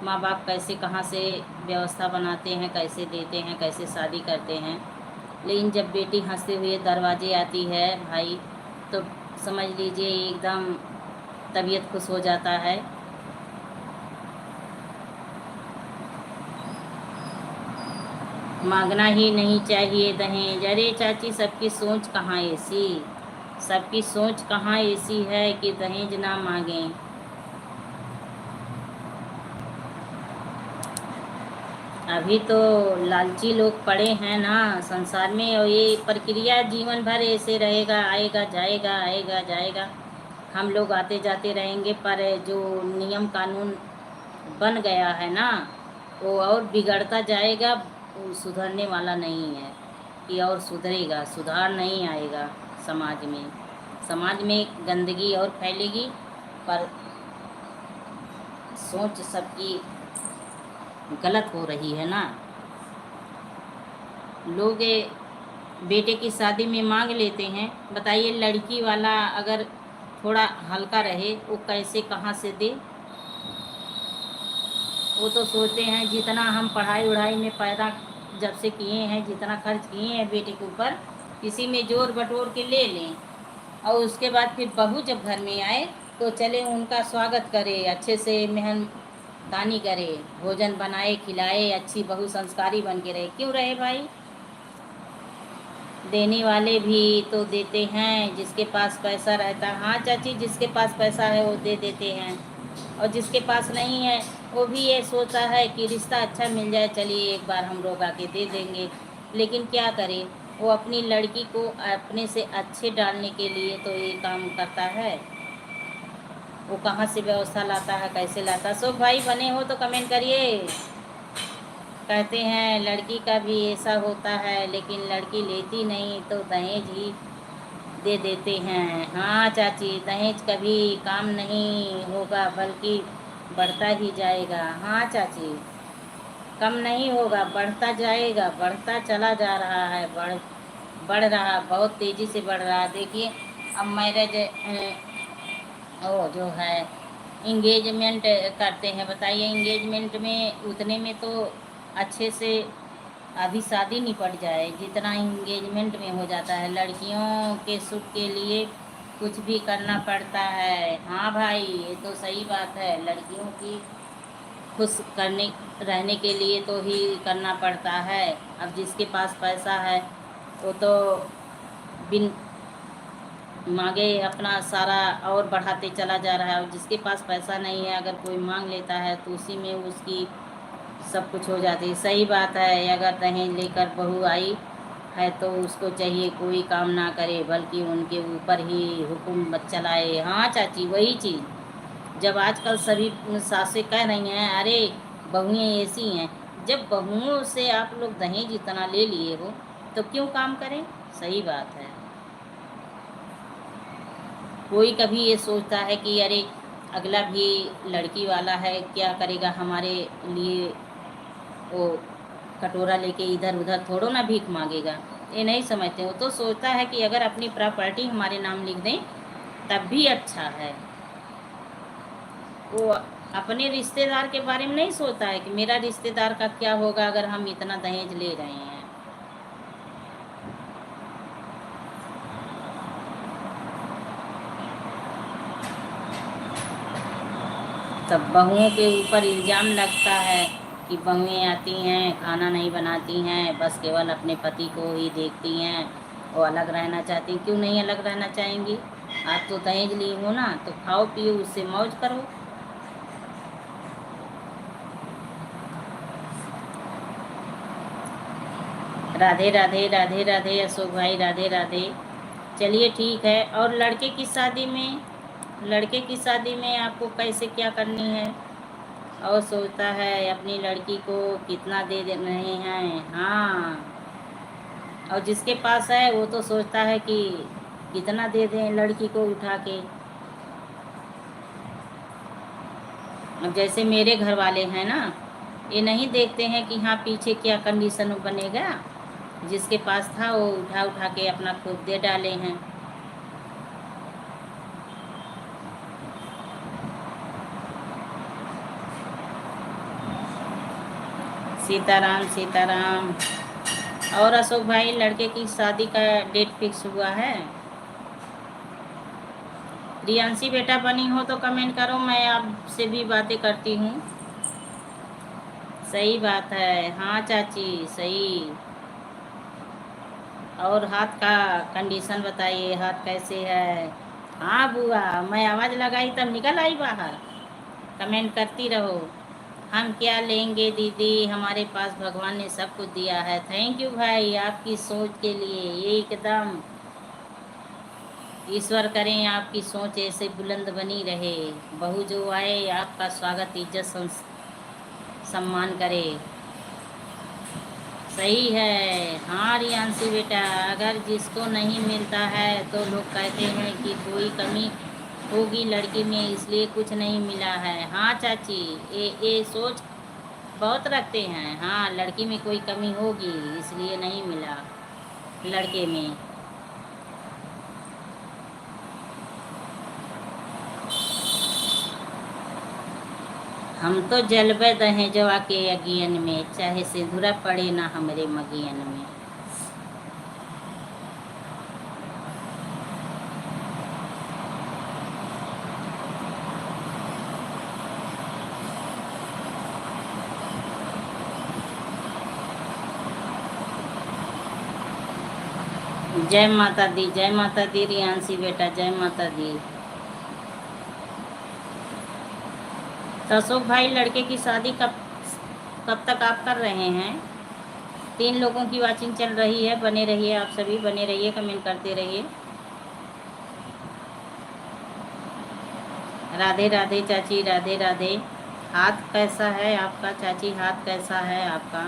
माँ बाप कैसे कहाँ से व्यवस्था बनाते हैं, कैसे देते हैं, कैसे शादी करते हैं। लेकिन जब बेटी हंसते हुए दरवाजे आती है भाई, तो समझ लीजिए एकदम तबीयत खुश हो जाता है। मांगना ही नहीं चाहिए दहेज। अरे चाची, सबकी सोच कहाँ ऐसी, सबकी सोच कहाँ ऐसी है कि दहेज ना मांगें। अभी तो लालची लोग पड़े हैं ना संसार में, और ये प्रक्रिया जीवन भर ऐसे रहेगा, आएगा जाएगा, आएगा जाएगा। हम लोग आते जाते रहेंगे, पर जो नियम कानून बन गया है ना, वो और बिगड़ता जाएगा, वो सुधरने वाला नहीं है कि और सुधरेगा, सुधार नहीं आएगा समाज में। समाज में गंदगी और फैलेगी, पर सोच सबकी गलत हो रही है ना। लोग बेटे की शादी में मांग लेते हैं, बताइए लड़की वाला अगर थोड़ा हल्का रहे, वो कैसे कहाँ से दे। वो तो सोचते हैं जितना हम पढ़ाई वढ़ाई में पैदा जब से किए हैं, जितना खर्च किए हैं बेटे के ऊपर, किसी में जोर बटोर के ले लें, और उसके बाद फिर बहू जब घर में आए तो चले उनका स्वागत करे, अच्छे से मेहनदानी करे, भोजन बनाए खिलाए, अच्छी बहू संस्कारी बन के रहे। क्यों रहे भाई? देने वाले भी तो देते हैं, जिसके पास पैसा रहता है। हाँ चाची, जिसके पास पैसा है वो दे देते हैं, और जिसके पास नहीं है वो भी ये सोचता है कि रिश्ता अच्छा मिल जाए, चलिए एक बार हम लोग आके दे देंगे। लेकिन क्या करें, वो अपनी लड़की को अपने से अच्छे डालने के लिए तो ये काम करता है। वो कहाँ से व्यवस्था लाता है, कैसे लाता है। सब भाई बने हो तो कमेंट करिए। कहते हैं लड़की का भी ऐसा होता है, लेकिन लड़की लेती नहीं तो दहेज ही दे देते हैं। हाँ चाची, दहेज कभी काम नहीं होगा, बल्कि बढ़ता ही जाएगा। हाँ चाची, कम नहीं होगा, बढ़ता जाएगा, बढ़ता चला जा रहा है, बढ़ रहा, बहुत तेज़ी से बढ़ रहा है। देखिए अब मैरिज वो जो है इंगेजमेंट करते हैं, बताइए इंगेजमेंट में उतने में तो अच्छे से अभी शादी निपट जाए जितना इंगेजमेंट में हो जाता है। लड़कियों के सुख के लिए कुछ भी करना पड़ता है। हाँ भाई, ये तो सही बात है, लड़कियों की खुश करने रहने के लिए तो ही करना पड़ता है। अब जिसके पास पैसा है वो तो बिन मांगे अपना सारा और बढ़ाते चला जा रहा है, और जिसके पास पैसा नहीं है अगर कोई मांग लेता है तो उसी में उसकी सब कुछ हो जाती है। सही बात है, अगर दहेज लेकर बहू आई है तो उसको चाहिए कोई काम ना करे बल्कि उनके ऊपर ही हुक्म चलाए। हाँ चाची, वही चीज़। जब आजकल सभी सासें कह रही हैं अरे बहुएं ऐसी हैं, जब बहुओं से आप लोग दहेज इतना ले लिए हो तो क्यों काम करें? सही बात है। कोई कभी ये सोचता है कि अरे अगला भी लड़की वाला है, क्या करेगा हमारे लिए, वो कटोरा लेके इधर उधर थोड़ो ना भीख मांगेगा। ये नहीं समझते। वो तो सोचता है कि अगर अपनी प्रॉपर्टी हमारे नाम लिख दें तब भी अच्छा है। वो अपने रिश्तेदार के बारे में नहीं सोचता है कि मेरा रिश्तेदार का क्या होगा अगर हम इतना दहेज ले रहे हैं। तब बहुओं के ऊपर इल्ज़ाम लगता है कि बहुएं आती हैं खाना नहीं बनाती हैं, बस केवल अपने पति को ही देखती हैं, वो अलग रहना चाहती हैं। क्यों नहीं अलग रहना चाहेंगी? आप तो दहेज ली हो ना, तो खाओ पियो, उससे मौज करो। राधे राधे राधे राधे अशोक भाई, राधे राधे। चलिए ठीक है। और लड़के की शादी में आपको कैसे क्या करनी है? और सोचता है अपनी लड़की को कितना दे रहे हैं। हाँ, और जिसके पास है वो तो सोचता है कि कितना दे दें लड़की को उठा के। अब जैसे मेरे घर वाले हैं ना, ये नहीं देखते हैं कि हाँ पीछे क्या कंडीशन बनेगा। जिसके पास था वो उठा उठा के अपना खूब दे डाले हैं। सीताराम सीताराम। और अशोक भाई, लड़के की शादी का डेट फिक्स हुआ है? रियांशी बेटा बनी हो तो कमेंट करो, मैं आपसे भी बातें करती हूँ। सही बात है। हाँ चाची, सही। और हाथ का कंडीशन बताइए, हाथ कैसे है? हाँ बुआ, मैं आवाज़ लगाई तब निकल आई बाहर। कमेंट करती रहो। हम क्या लेंगे दीदी, हमारे पास भगवान ने सब कुछ दिया है। थैंक यू भाई आपकी सोच के लिए। ये एकदम ईश्वर करें आपकी सोच ऐसे बुलंद बनी रहे। बहू जो आए आपका स्वागत इज्जत सम्मान करे। सही है। हाँ रियांशी बेटा, अगर जिसको नहीं मिलता है तो लोग कहते हैं कि कोई कमी होगी लड़की में इसलिए कुछ नहीं मिला है। हाँ चाची, ये सोच बहुत रखते हैं। हाँ, लड़की में कोई कमी होगी इसलिए नहीं मिला लड़के में। हम तो जलबे दहेजवा के अगियन में, चाहे सिंदूरा पड़े ना हमरे मगियन में। जय माता दी रियांशी बेटा, जय माता दी। तो अशोक भाई, लड़के की शादी कब कब तक आप कर रहे हैं? 3 लोगों की वाचिंग चल रही है। बने रहिए, आप सभी बने रहिए, कमेंट करते रहिए। राधे राधे चाची, राधे राधे। हाथ कैसा है आपका चाची, हाथ कैसा है आपका?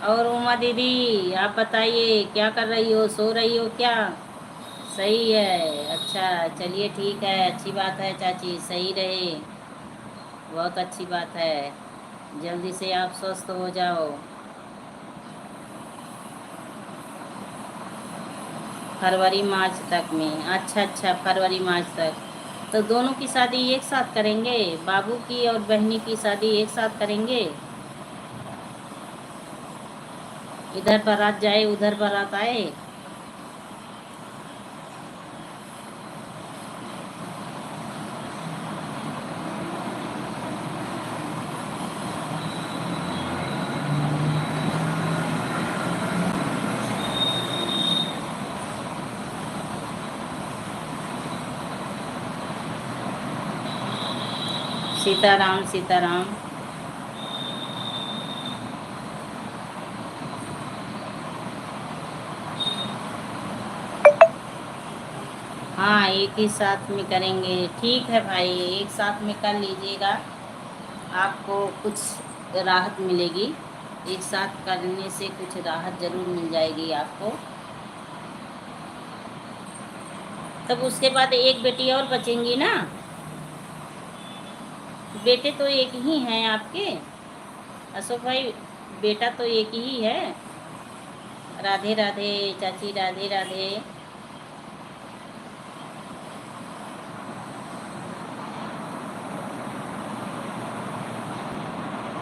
और उमा दीदी आप बताइए, क्या कर रही हो, सो रही हो क्या? सही है। अच्छा चलिए ठीक है, अच्छी बात है चाची, सही रहे, बहुत अच्छी बात है। जल्दी से आप स्वस्थ हो जाओ। फरवरी मार्च तक में? अच्छा अच्छा, फरवरी मार्च तक। तो दोनों की शादी एक साथ करेंगे? बाबू की और बहनी की शादी एक साथ करेंगे? इधर बारात जाए उधर बारात आए। सीताराम सीताराम। हाँ, एक ही साथ में करेंगे। ठीक है भाई, एक साथ में कर लीजिएगा, आपको कुछ राहत मिलेगी। एक साथ करने से कुछ राहत ज़रूर मिल जाएगी आपको। तब उसके बाद एक बेटी और बचेंगी ना। बेटे तो एक ही हैं आपके अशोक भाई, बेटा तो एक ही है। राधे राधे चाची, राधे राधे।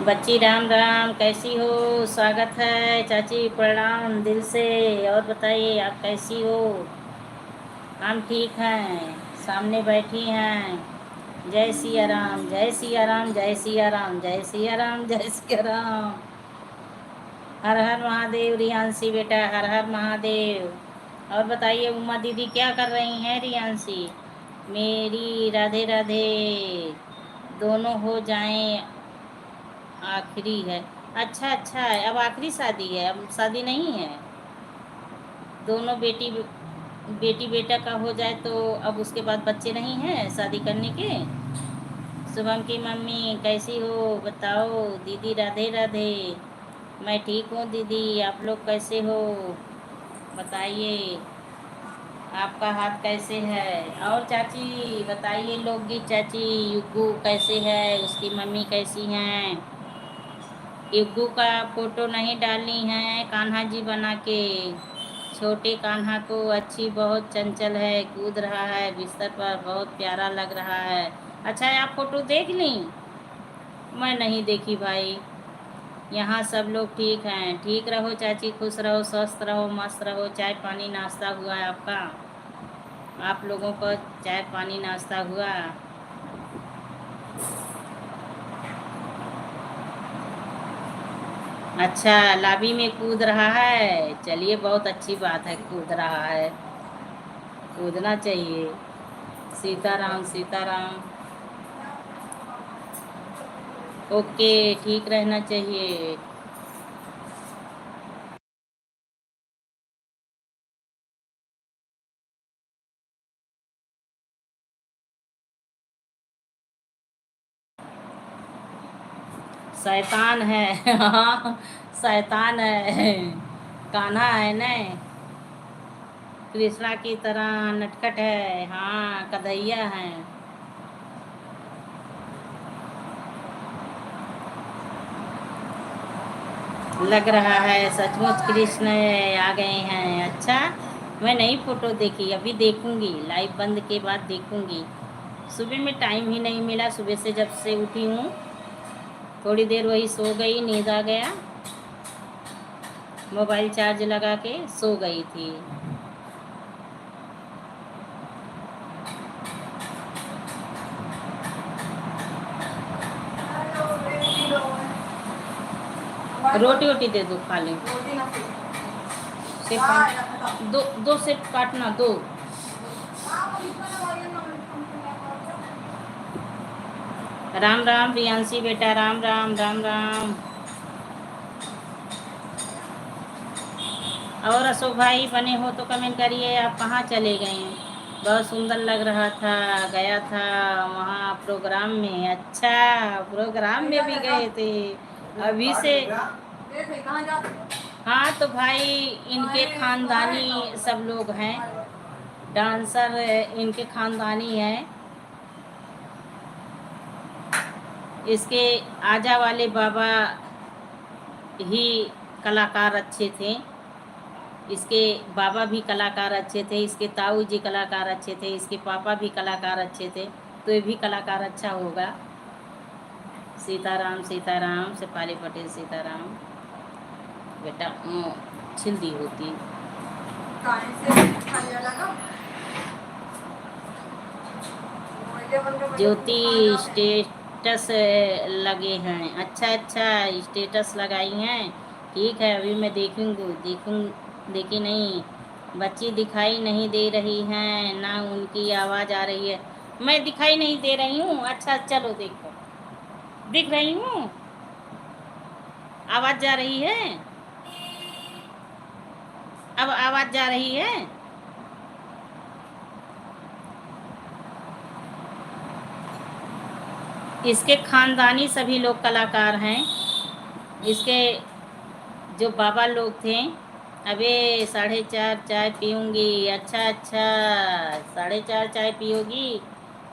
बच्ची राम राम, कैसी हो? स्वागत है चाची, प्रणाम दिल से। और बताइए आप कैसी हो? हम ठीक हैं, सामने बैठी हैं। जय सिया राम, जय सिया राम, जय सिया राम, जय सिया राम, जय सिया राम। हर हर महादेव रियांशी बेटा, हर हर महादेव। और बताइए उमा दीदी क्या कर रही हैं? रियांशी मेरी, राधे राधे। दोनों हो जाएं, आखिरी है। अच्छा अच्छा है, अब आखिरी शादी है, अब शादी नहीं है। दोनों बेटी बेटी बेटा का हो जाए तो अब उसके बाद बच्चे नहीं हैं शादी करने के। शुभम की मम्मी कैसी हो बताओ? दीदी राधे राधे। मैं ठीक हूँ दीदी, आप लोग कैसे हो बताइए? आपका हाथ कैसे है? और चाची बताइए, लोकगीत चाची, युग्गू कैसे है, उसकी मम्मी कैसी हैं? युग्गू का फोटो नहीं डाली है कान्हा जी बना के। छोटे कान्हा को अच्छी, बहुत चंचल है, कूद रहा है बिस्तर पर, बहुत प्यारा लग रहा है। अच्छा है, आप फोटो देख ली? मैं नहीं देखी भाई। यहाँ सब लोग ठीक हैं। ठीक रहो चाची, खुश रहो, स्वस्थ रहो, मस्त रहो। चाय पानी नाश्ता हुआ है आपका? आप लोगों का चाय पानी नाश्ता हुआ? अच्छा, लाबी में कूद रहा है, चलिए बहुत अच्छी बात है, कूद रहा है, कूदना चाहिए। सीताराम सीताराम। ओके, ठीक रहना चाहिए। शैतान है हाँ, शैतान है, कान्हा है न, कृष्णा की तरह नटखट है। हाँ, कन्हैया है। लग रहा है सचमुच कृष्ण आ गए हैं। अच्छा, मैं नई फोटो देखी, अभी देखूंगी, लाइव बंद के बाद देखूंगी। सुबह में टाइम ही नहीं मिला, सुबह से जब से उठी हूँ थोड़ी देर वही सो गई, नींद आ गया, मोबाइल चार्ज लगा के सो गई थी। रोटी वोटी दे दो खा लें। सेब दो, दो सेब काटना, दो। राम राम प्रियांशी बेटा, राम राम राम राम। और अशोक भाई बने हो तो कमेंट करिए, आप कहाँ चले गए? बहुत सुंदर लग रहा था, गया था वहाँ प्रोग्राम में। अच्छा, प्रोग्राम में भी गए थे अभी से? हाँ तो भाई, इनके खानदानी सब लोग हैं, डांसर इनके खानदानी हैं। इसके आजा वाले बाबा ही कलाकार अच्छे थे, इसके बाबा भी कलाकार अच्छे थे, इसके ताऊ जी कलाकार अच्छे थे, इसके पापा भी कलाकार अच्छे थे, तो ये भी कलाकार अच्छा होगा। सीताराम सीताराम, शेफाली पटेल सीताराम। बेटा छिल दी होती। ज्योति स्टेटस लगे हैं। अच्छा अच्छा, स्टेटस लगाई हैं, ठीक है, अभी मैं देखी नहीं। बच्ची दिखाई नहीं दे रही हैं ना, उनकी आवाज़ आ रही है। मैं दिखाई नहीं दे रही हूँ? अच्छा चलो देखो, दिख रही हूँ, आवाज़ जा रही है, अब आवाज़ जा रही है। इसके खानदानी सभी लोग कलाकार हैं। इसके जो बाबा लोग थे। अबे 4:30 चाय पीऊँगी। अच्छा अच्छा, 4:30 चाय पियोगी।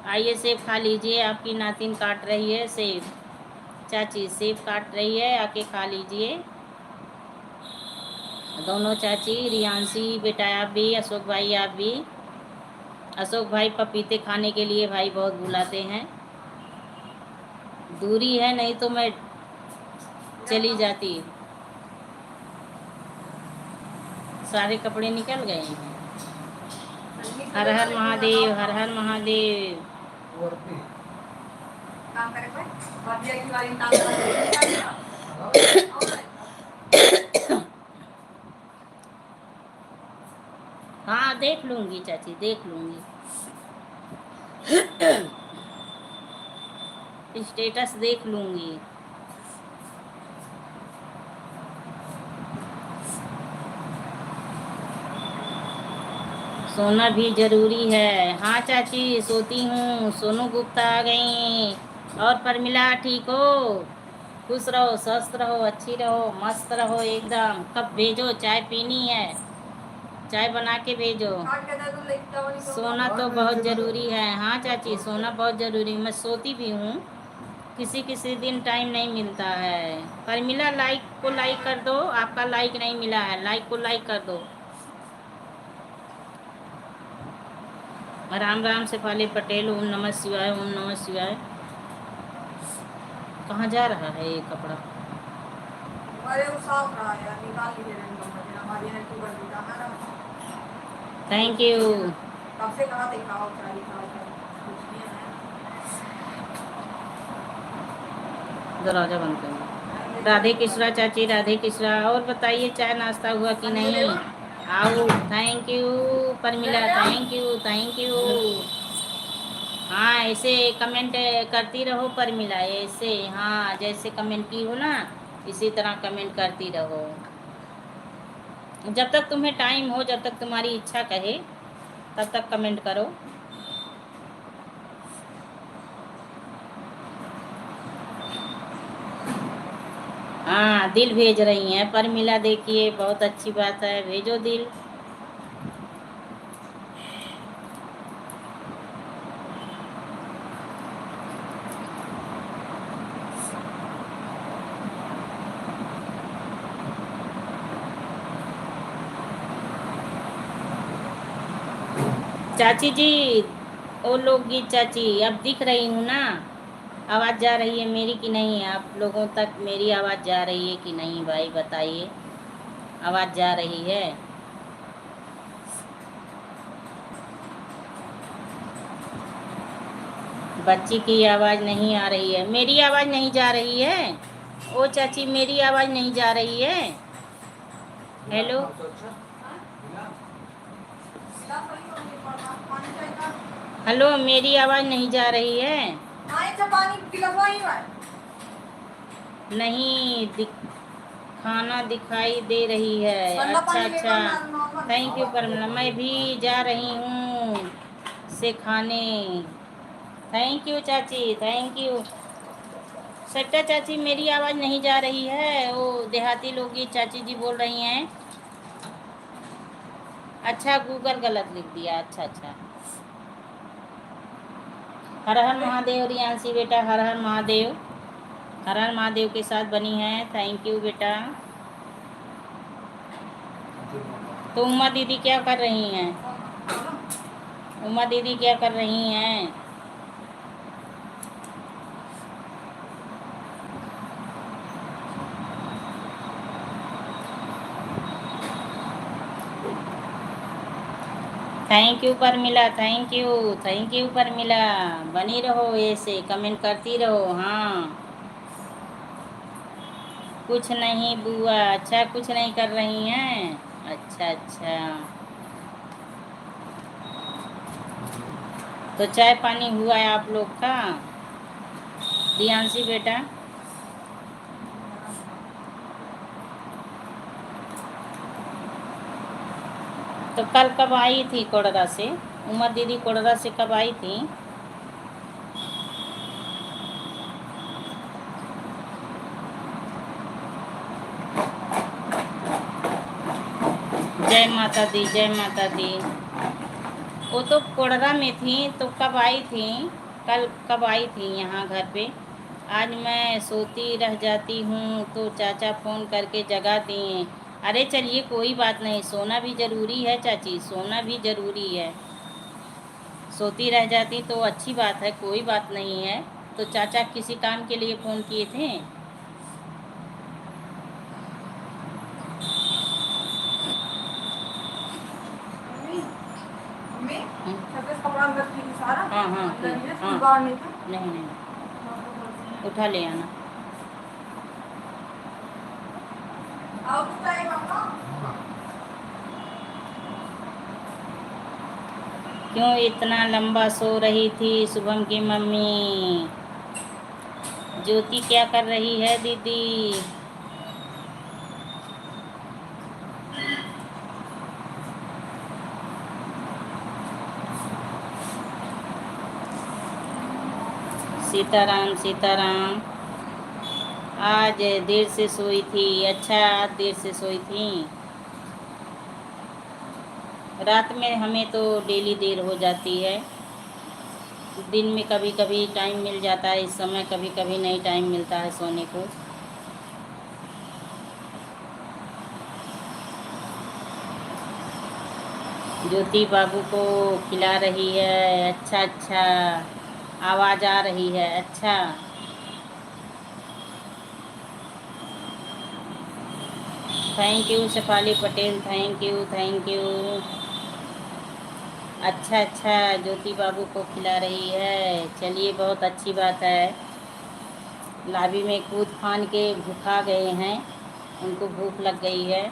आइए सेब खा लीजिए, आपकी नातिन काट रही है सेब। चाची सेब काट रही है, आके खा लीजिए दोनों चाची। रियांशी बेटा आप भी, अशोक भाई आप भी। अशोक भाई पपीते खाने के लिए भाई बहुत बुलाते हैं। दूरी है, नहीं तो मैं चली जाती। सारे कपड़े निकल गए हैं। हर हर महादेव, हर हर महादेव। काम करे कोई भाभी की वाली काम करे। हाँ देख लूँगी चाची, देख लूँगी। स्टेटस देख लूँगी। सोना भी जरूरी है। हाँ चाची सोती हूँ। सोनू गुप्ता आ गई। और परमिला ठीक हो? खुश रहो, स्वस्थ रहो, अच्छी रहो, मस्त रहो एकदम। कब भेजो? चाय पीनी है, चाय बना के भेजो। सोना तो बहुत ज़रूरी है। हाँ चाची सोना बहुत ज़रूरी। मैं सोती भी हूँ, किसी किसी दिन टाइम नहीं मिलता है। परमिला लाइक को लाइक कर दो, आपका लाइक नहीं मिला है, लाइक को लाइक कर दो। राम राम शेफाली पटेल। ओम नमः शिवाय, ओम नमः शिवाय। कहाँ जा रहा है ये कपड़ा? अरे वो साफ रहा है, निकाल लीजिए हमारी है तो कर दिया है ना। Thank you. कब से कहा देखा हो सारी कुछ नहीं है। दरवाजा बंद कर। राधे कृष्णा चाची, राधे कृष्णा। और बताइए चाय नाश्ता हुआ कि नहीं? आओ। Thank you Parmila, thank you thank you. हाँ ऐसे कमेंट करती रहो परमिला, ऐसे। हाँ जैसे कमेंट की हो ना, इसी तरह कमेंट करती रहो। जब तक तुम्हें टाइम हो, जब तक तुम्हारी इच्छा कहे, तब तक कमेंट करो। हाँ दिल भेज रही हैं परमिला, देखिए बहुत अच्छी बात है, भेजो दिल। चाची जी ओ लोग गीत चाची, अब दिख रही हूँ ना? आवाज़ जा रही है मेरी कि नहीं? आप लोगों तक मेरी आवाज़ जा रही है कि नहीं भाई बताइए। आवाज़ जा रही है? बच्ची की आवाज़ नहीं आ रही है। मेरी आवाज़ नहीं जा रही है? ओ चाची मेरी आवाज़ नहीं जा रही है? हेलो हेलो, मेरी आवाज़ नहीं जा रही है? नहीं खाना दिखाई दे रही है। अच्छा अच्छा, थैंक यू परमिला। मैं भी जा रही हूँ से खाने। थैंक यू चाची, थैंक यू। सट्टा चाची मेरी आवाज़ नहीं जा रही है? वो देहाती लोग ये चाची जी बोल रही हैं। अच्छा गूगल गलत लिख दिया। अच्छा अच्छा। हर हर महादेव रियांशी बेटा, हर हर महादेव। हर हर महादेव के साथ बनी है। थैंक यू बेटा। तो उमा दीदी क्या कर रही हैं? उमा दीदी क्या कर रही हैं? Thank you Parmila, thank you Parmila. बनी रहो ऐसे, कमेंट करती रहो। हाँ कुछ नहीं बुआ। अच्छा कुछ नहीं कर रही हैं? अच्छा अच्छा। तो चाय पानी हुआ है आप लोग का? रियांशी बेटा तो कल कब आई थी कोड़रा से? उमा दीदी कोड़रा से कब आई थी? जय माता दी, जय माता दी। वो तो कोड़रा में थी तो कब आई थी, कल कब आई थी यहाँ घर पे। आज मैं सोती रह जाती हूँ तो चाचा फ़ोन करके जगा दिए। अरे चलिए कोई बात नहीं, सोना भी ज़रूरी है चाची, सोना भी ज़रूरी है। सोती रह जाती तो अच्छी बात है, कोई बात नहीं है। तो चाचा किसी काम के लिए फ़ोन किए थे? मम्मी हम्म, छत्तीस कपड़ा अंदर थी सारा हाँ हाँ अंदर ठीक, ही है, हाँ। बाहर नहीं था। नहीं नहीं, उठा ले आना। आओ तो चाहिए पापा। क्यों इतना लंबा सो रही थी शुभम की मम्मी? ज्योति क्या कर रही है दीदी? सीताराम सीताराम। आज देर से सोई थी? अच्छा, आज देर से सोई थी। रात में हमें तो डेली देर हो जाती है। दिन में कभी कभी टाइम मिल जाता है, इस समय कभी कभी नहीं टाइम मिलता है सोने को। ज्योति बाबू को खिला रही है। अच्छा अच्छा, आवाज़ आ रही है। अच्छा, thank you Shefali Patel, thank you thank you. अच्छा अच्छा, ज्योति बाबू को खिला रही है, चलिए बहुत अच्छी बात है। लाबी में कूद फान के भूखा गए हैं, उनको भूख लग गई है।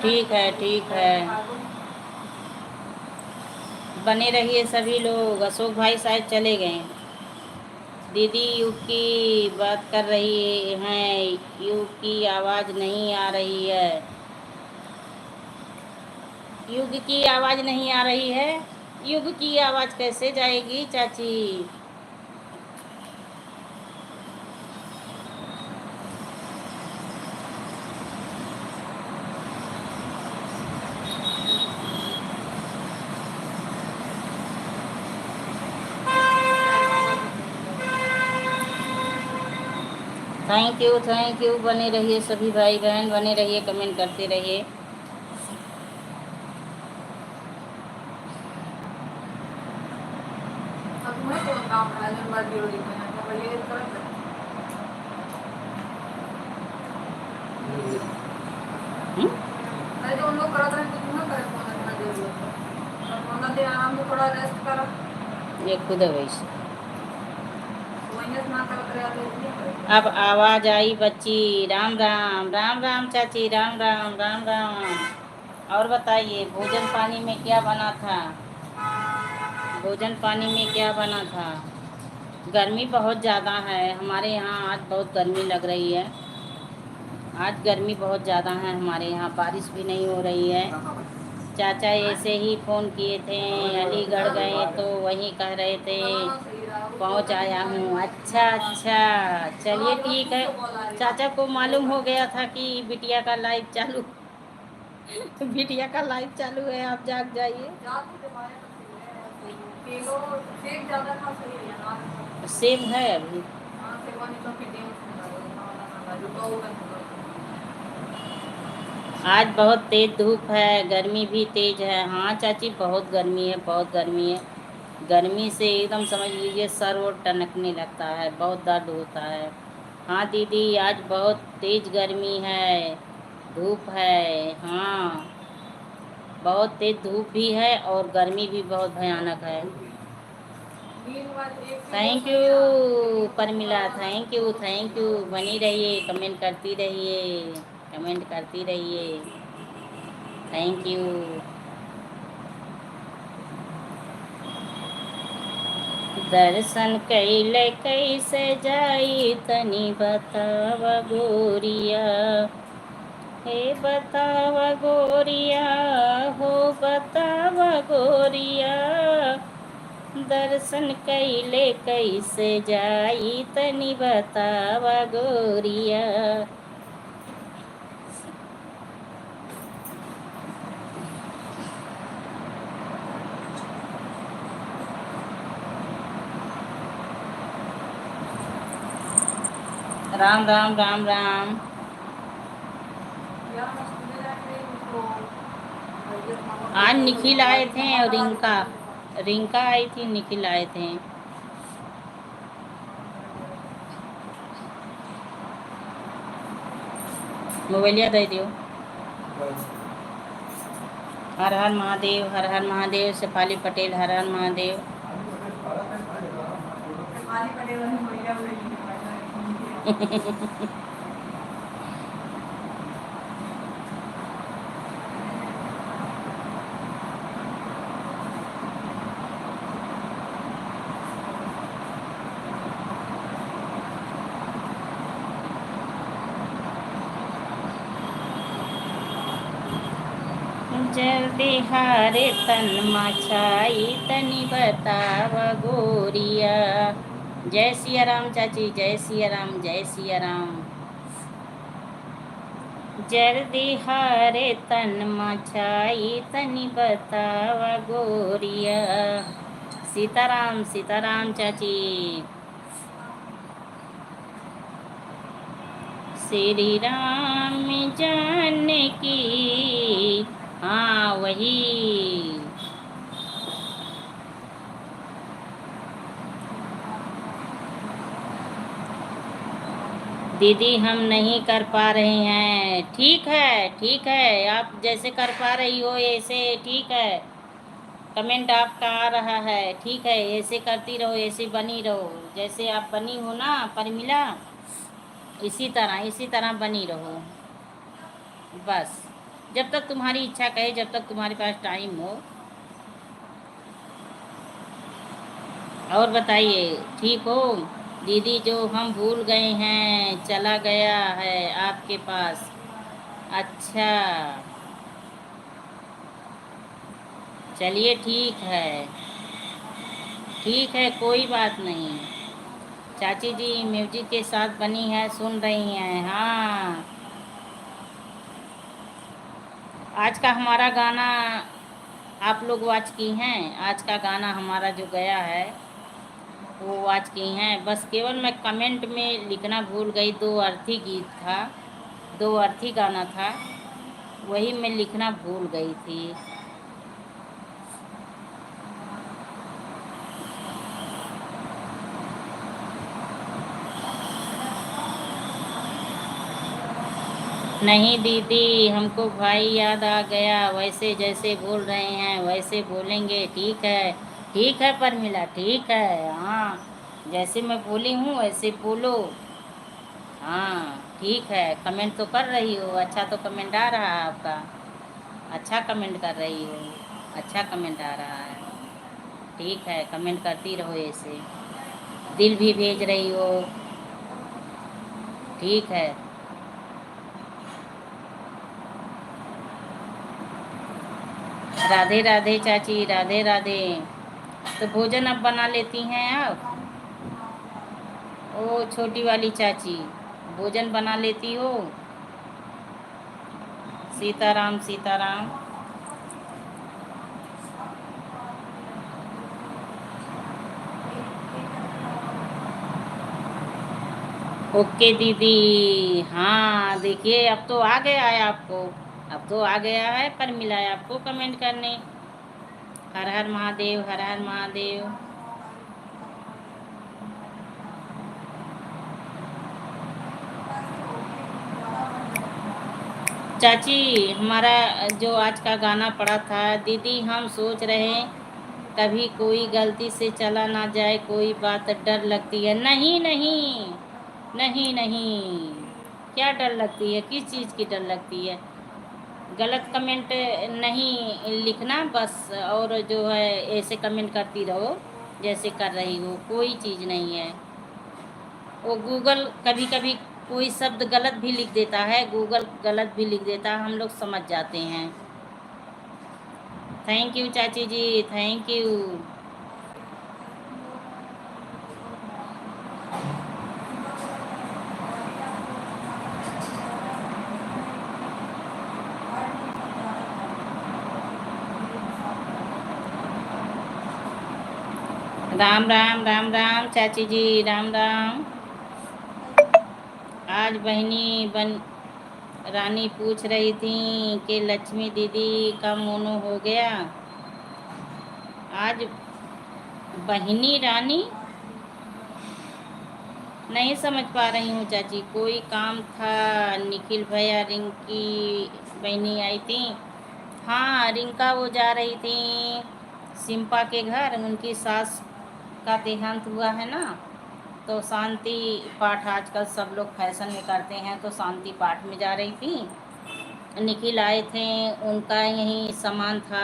ठीक है ठीक है, बने रहिए सभी लोग। अशोक भाई शायद चले गए। दीदी युग की बात कर रही हैं, युग की आवाज़ नहीं आ रही है। युग की आवाज़ नहीं आ रही है? युग की आवाज़ कैसे जाएगी चाची? थैंक यू, बने रहिए सभी भाई बहन, बने रहिए, कमेंट करते रहिए। अब तुम्हें कौन काम है जब मर्जी हो रही है तो भले करत है। अरे जो उन लोग करत रहे तो तुम्हें करे कौन इतना देर हो तो 15 दिन आराम से थोड़ा रेस्ट करो। ये खुद है वैसे। वहीं ना करत रहे तो इसलिए करे। अब आवाज़ आई बच्ची। राम राम, राम राम चाची, राम राम राम राम। और बताइए भोजन पानी में क्या बना था? भोजन पानी में क्या बना था? गर्मी बहुत ज़्यादा है हमारे यहाँ, आज बहुत गर्मी लग रही है। आज गर्मी बहुत ज़्यादा है हमारे यहाँ, बारिश भी नहीं हो रही है। चाचा ऐसे ही फ़ोन किए थे, अलीगढ़ गए तो वहीं कह रहे थे पहुँच आया हूँ। अच्छा अच्छा, चलिए ठीक है। चाचा को मालूम हो गया था कि बिटिया का लाइव चालू बिटिया का लाइव चालू है, आप जाग जाइए। किलो सेब ज्यादा खा सही है ना। सेब है अभी? हां सेवानी तो फिटिंग उसमें जो तो आज बहुत तेज़ धूप है, गर्मी भी तेज़ है। हाँ चाची, बहुत गर्मी है, बहुत गर्मी है। गर्मी से एकदम समझ लीजिए सर वो टनकने लगता है, बहुत दर्द होता है। हाँ दीदी, आज बहुत तेज गर्मी है, धूप है। हाँ, बहुत तेज धूप भी है और गर्मी भी बहुत भयानक है। दिन बाद एक से दो थैंक यू सैया Parmila, thank you thank you. बनी रहिए, कमेंट करती रहिए, कमेंट करती रहिए। Thank you. दर्शन कैले कैसे जाई तनी बताव गोरिया, हे बताव गोरिया, हो बताव गोरिया। दर्शन कैले कैसे जाई तनी बताव गोरिया। राम राम राम राम। यार मैं स्कूल जाके उसको आज निखिल आए थे और रिंका, मोबाइल रिंका आई थी, निखिल आए थे। मोबाइलिया दे दियो। हर हर महादेव, हर हर महादेव। शेफाली पटेल, हर हर महादेव। खाली पड़े वाली मोबाइल जल्दी हारे तन मचाई तनी बताव गोरिया। जय सिया राम चाची, जय सिया राम, जय सिया राम। जल्दी हारे तन मचाई तनी बताव गोरिया। सीताराम सीताराम चाची। श्री राम जानकी, हाँ वही। दीदी हम नहीं कर पा रहे हैं। ठीक है ठीक है, आप जैसे कर पा रही हो ऐसे ठीक है। कमेंट आपका आ रहा है, ठीक है, ऐसे करती रहो, ऐसे बनी रहो। जैसे आप बनी हो ना परमिला, इसी तरह बनी रहो बस। जब तक तुम्हारी इच्छा कहे, जब तक तुम्हारे पास टाइम हो। और बताइए, ठीक हो दीदी? जो हम भूल गए हैं चला गया है आपके पास। अच्छा, चलिए ठीक है, कोई बात नहीं। चाची जी म्यूजिक के साथ बनी है, सुन रही हैं। हाँ, आज का हमारा गाना आप लोग वॉच की हैं। आज का गाना हमारा जो गया है वो वॉच की हैं। बस केवल मैं कमेंट में लिखना भूल गई, दो अर्थी गीत था, दो अर्थी गाना था, वही मैं लिखना भूल गई थी। नहीं दीदी, हमको भाई याद आ गया। वैसे जैसे बोल रहे हैं वैसे बोलेंगे। ठीक है परमिला, ठीक है। हाँ, जैसे मैं बोली हूँ वैसे बोलो। हाँ ठीक है, कमेंट तो कर रही हो, अच्छा तो कमेंट आ रहा है आपका। अच्छा कमेंट कर रही हो, अच्छा कमेंट आ रहा है। ठीक है, कमेंट करती रहो ऐसे, दिल भी भेज रही हो। ठीक है। राधे राधे चाची, राधे राधे। तो भोजन अब बना लेती हैं आप? ओ छोटी वाली चाची, भोजन बना लेती हो? सीताराम सीताराम। ओके दीदी। हाँ देखिए, अब तो आ गया है आपको, अब तो आ गया है पर मिला है आपको कमेंट करने। हर हर महादेव, हर हर महादेव। चाची, हमारा जो आज का गाना पड़ा था, दीदी हम सोच रहे कभी कोई गलती से चला ना जाए, कोई बात डर लगती है। नहीं नहीं, नहीं नहीं, क्या डर लगती है? किस चीज़ की डर लगती है? गलत कमेंट नहीं लिखना बस, और जो है ऐसे कमेंट करती रहो जैसे कर रही हो, कोई चीज़ नहीं है। वो गूगल कभी कभी कोई शब्द गलत भी लिख देता है, गूगल गलत भी लिख देता है, हम लोग समझ जाते हैं। थैंक यू चाची जी, थैंक यू। राम राम, राम राम चाची जी, राम राम। आज बहनी बन रानी पूछ रही थी कि लक्ष्मी दीदी का मोनो हो गया। आज बहनी रानी नहीं समझ पा रही हूँ चाची, कोई काम था। निखिल भैया रिंकी बहनी आई थी। हाँ, रिंका वो जा रही थी सिम्पा के घर, उनकी सास का देहांत हुआ है ना, तो शांति पाठ आजकल सब लोग फैशन में करते हैं, तो शांति पाठ में जा रही थी। निखिल आए थे, उनका यही सामान था,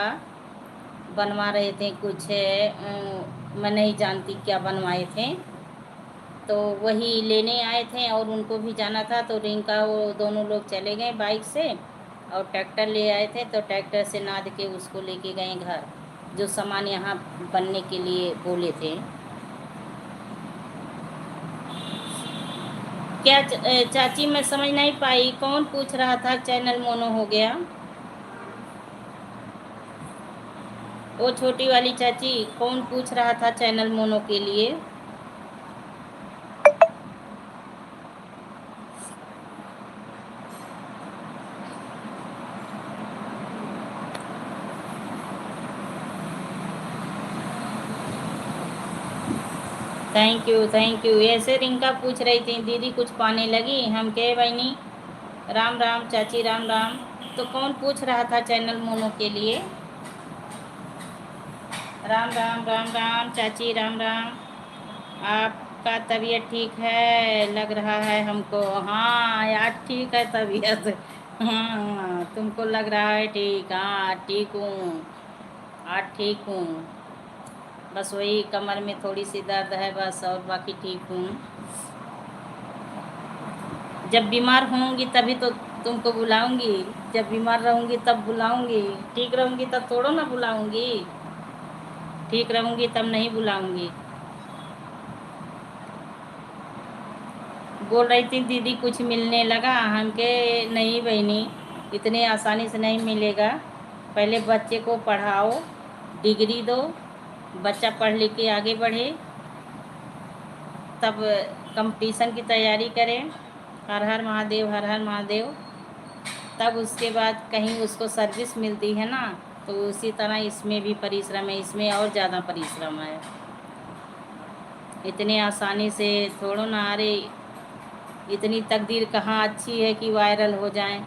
बनवा रहे थे कुछ, मैं नहीं जानती क्या बनवाए थे, तो वही लेने आए थे और उनको भी जाना था। तो रिंका वो दोनों लोग चले गए बाइक से, और ट्रैक्टर ले आए थे, तो ट्रैक्टर से नाद के उसको लेके गए घर, जो सामान यहाँ बनने के लिए बोले थे। क्या चाची, मैं समझ नहीं पाई, कौन पूछ रहा था चैनल मोनो हो गया? वो छोटी वाली चाची, कौन पूछ रहा था चैनल मोनो के लिए? Thank you, thank you. ऐसे रिंका पूछ रही थी दीदी कुछ पाने लगी, हम कहे बहनी राम राम चाची, राम राम। तो कौन पूछ रहा था चैनल मोनो के लिए? राम राम, राम राम चाची, राम राम। आपका तबीयत ठीक है लग रहा है हमको। हाँ यार, ठीक है तबीयत। हाँ, तुमको लग रहा है ठीक। हाँ ठीक हूँ, आज ठीक हूँ। बस वही कमर में थोड़ी सी दर्द है बस, और बाकी ठीक हूँ। जब बीमार होंगी तभी तो तुमको बुलाऊंगी, जब बीमार रहूंगी तब बुलाऊंगी, ठीक रहूंगी तब थोड़ो ना बुलाऊंगी, ठीक रहूंगी तब नहीं बुलाऊंगी। बोल रही थी दीदी कुछ मिलने लगा, हमके नहीं बहनी, इतने आसानी से नहीं मिलेगा। पहले बच्चे को पढ़ाओ, डिग्री दो, बच्चा पढ़ लिख के आगे बढ़े, तब कंपटीशन की तैयारी करें। हर हर महादेव, हर हर महादेव। तब उसके बाद कहीं उसको सर्विस मिलती है ना, तो उसी तरह इसमें भी परिश्रम है, इसमें और ज़्यादा परिश्रम है। इतने आसानी से थोड़ो ना, अरे इतनी तकदीर कहाँ अच्छी है कि वायरल हो जाए।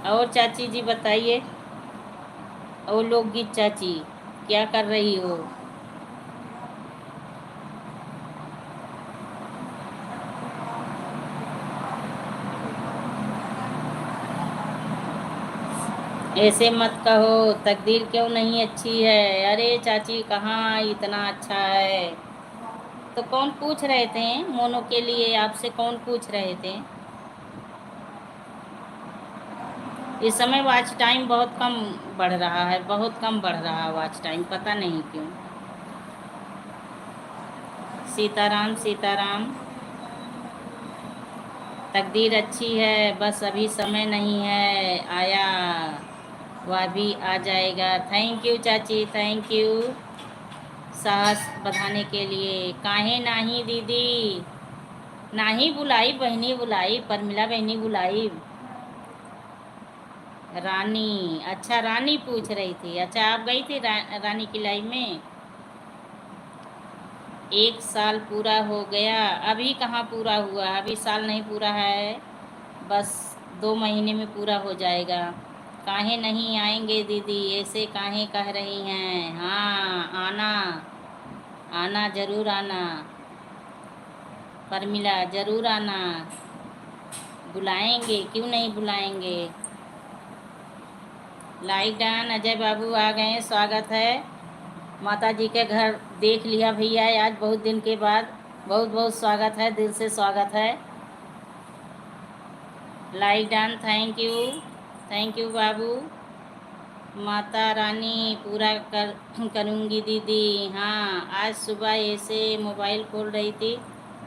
और चाची जी बताइए, और लोकगीत चाची क्या कर रही हो? ऐसे मत कहो, तकदीर क्यों नहीं अच्छी है? अरे चाची कहाँ इतना अच्छा है। तो कौन पूछ रहे थे मोनो के लिए? आपसे कौन पूछ रहे थे? इस समय वॉच टाइम बहुत कम बढ़ रहा है, बहुत कम बढ़ रहा है वॉच टाइम, पता नहीं क्यों। सीताराम, सीताराम। तकदीर अच्छी है, बस अभी समय नहीं है आया, वह भी आ जाएगा। थैंक यू चाची, थैंक यू साहस बढ़ाने के लिए। काहे नाही दीदी, नाही बुलाई बहनी, बुलाई परमिला बहनी बुलाई। रानी, अच्छा रानी पूछ रही थी। अच्छा आप गई थी रानी की लाइव में। 1 साल पूरा हो गया। अभी कहाँ पूरा हुआ, अभी साल नहीं पूरा है, बस 2 महीने में पूरा हो जाएगा। काहे नहीं आएंगे दीदी, ऐसे काहे कह रही हैं। हाँ आना, आना ज़रूर आना। परमिला ज़रूर आना, बुलाएंगे, क्यों नहीं बुलाएंगे। Like done. अजय बाबू आ गए, स्वागत है। माता जी के घर देख लिया भैया आज बहुत दिन के बाद। बहुत बहुत स्वागत है, दिल से स्वागत है। लाइक डन, थैंक यू बाबू। माता रानी पूरा करूँगी दीदी। हाँ आज सुबह ऐसे मोबाइल खोल रही थी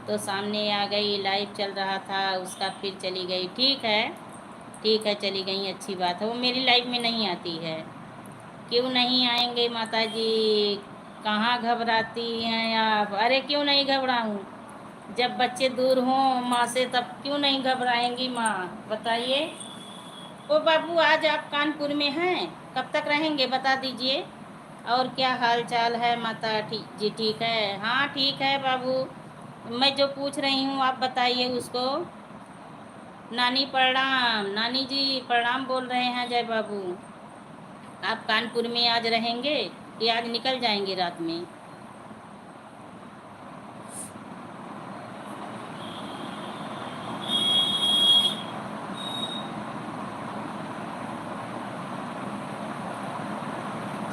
तो सामने आ गई, लाइव चल रहा था उसका, फिर चली गई। ठीक है चली गई, अच्छी बात है। वो मेरी लाइफ में नहीं आती है। क्यों नहीं आएंगे माता जी, कहाँ घबराती हैं आप। अरे क्यों नहीं घबराऊँ, जब बच्चे दूर हों माँ से तब क्यों नहीं घबराएंगी माँ, बताइए। ओ बाबू आज आप कानपुर में हैं, कब तक रहेंगे बता दीजिए। और क्या हाल चाल है माता जी, ठीक है। हाँ ठीक है बाबू, मैं जो पूछ रही हूँ आप बताइए उसको। नानी प्रणाम, नानी जी प्रणाम बोल रहे हैं जय बाबू। आप कानपुर में आज रहेंगे कि आज निकल जाएंगे रात में।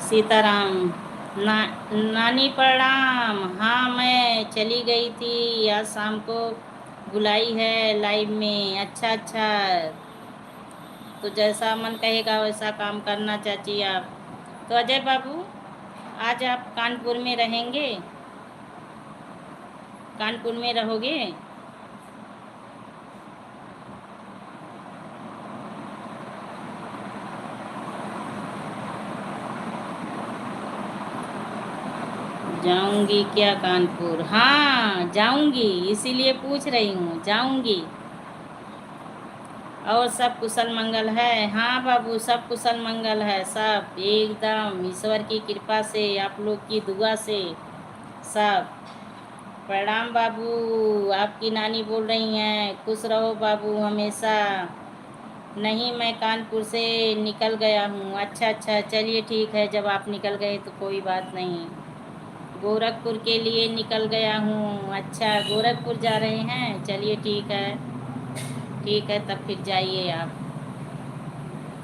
सीताराम। नानी प्रणाम। हाँ मैं चली गई थी आज शाम को, बुलाई है लाइव में। अच्छा, तो जैसा मन कहेगा वैसा काम करना चाची आप। तो अजय बाबू आज आप कानपुर में रहेंगे, कानपुर में रहोगे। जाऊंगी क्या कानपुर, हाँ जाऊंगी, इसीलिए पूछ रही हूँ, जाऊंगी। और सब कुशल मंगल है। हाँ बाबू सब कुशल मंगल है, सब एकदम ईश्वर की कृपा से, आप लोग की दुआ से सब। प्रणाम बाबू, आपकी नानी बोल रही हैं, खुश रहो बाबू हमेशा। नहीं मैं कानपुर से निकल गया हूँ। अच्छा चलिए ठीक है, जब आप निकल गए तो कोई बात नहीं। गोरखपुर के लिए निकल गया हूँ। अच्छा गोरखपुर जा रहे हैं, चलिए ठीक है तब फिर जाइए आप,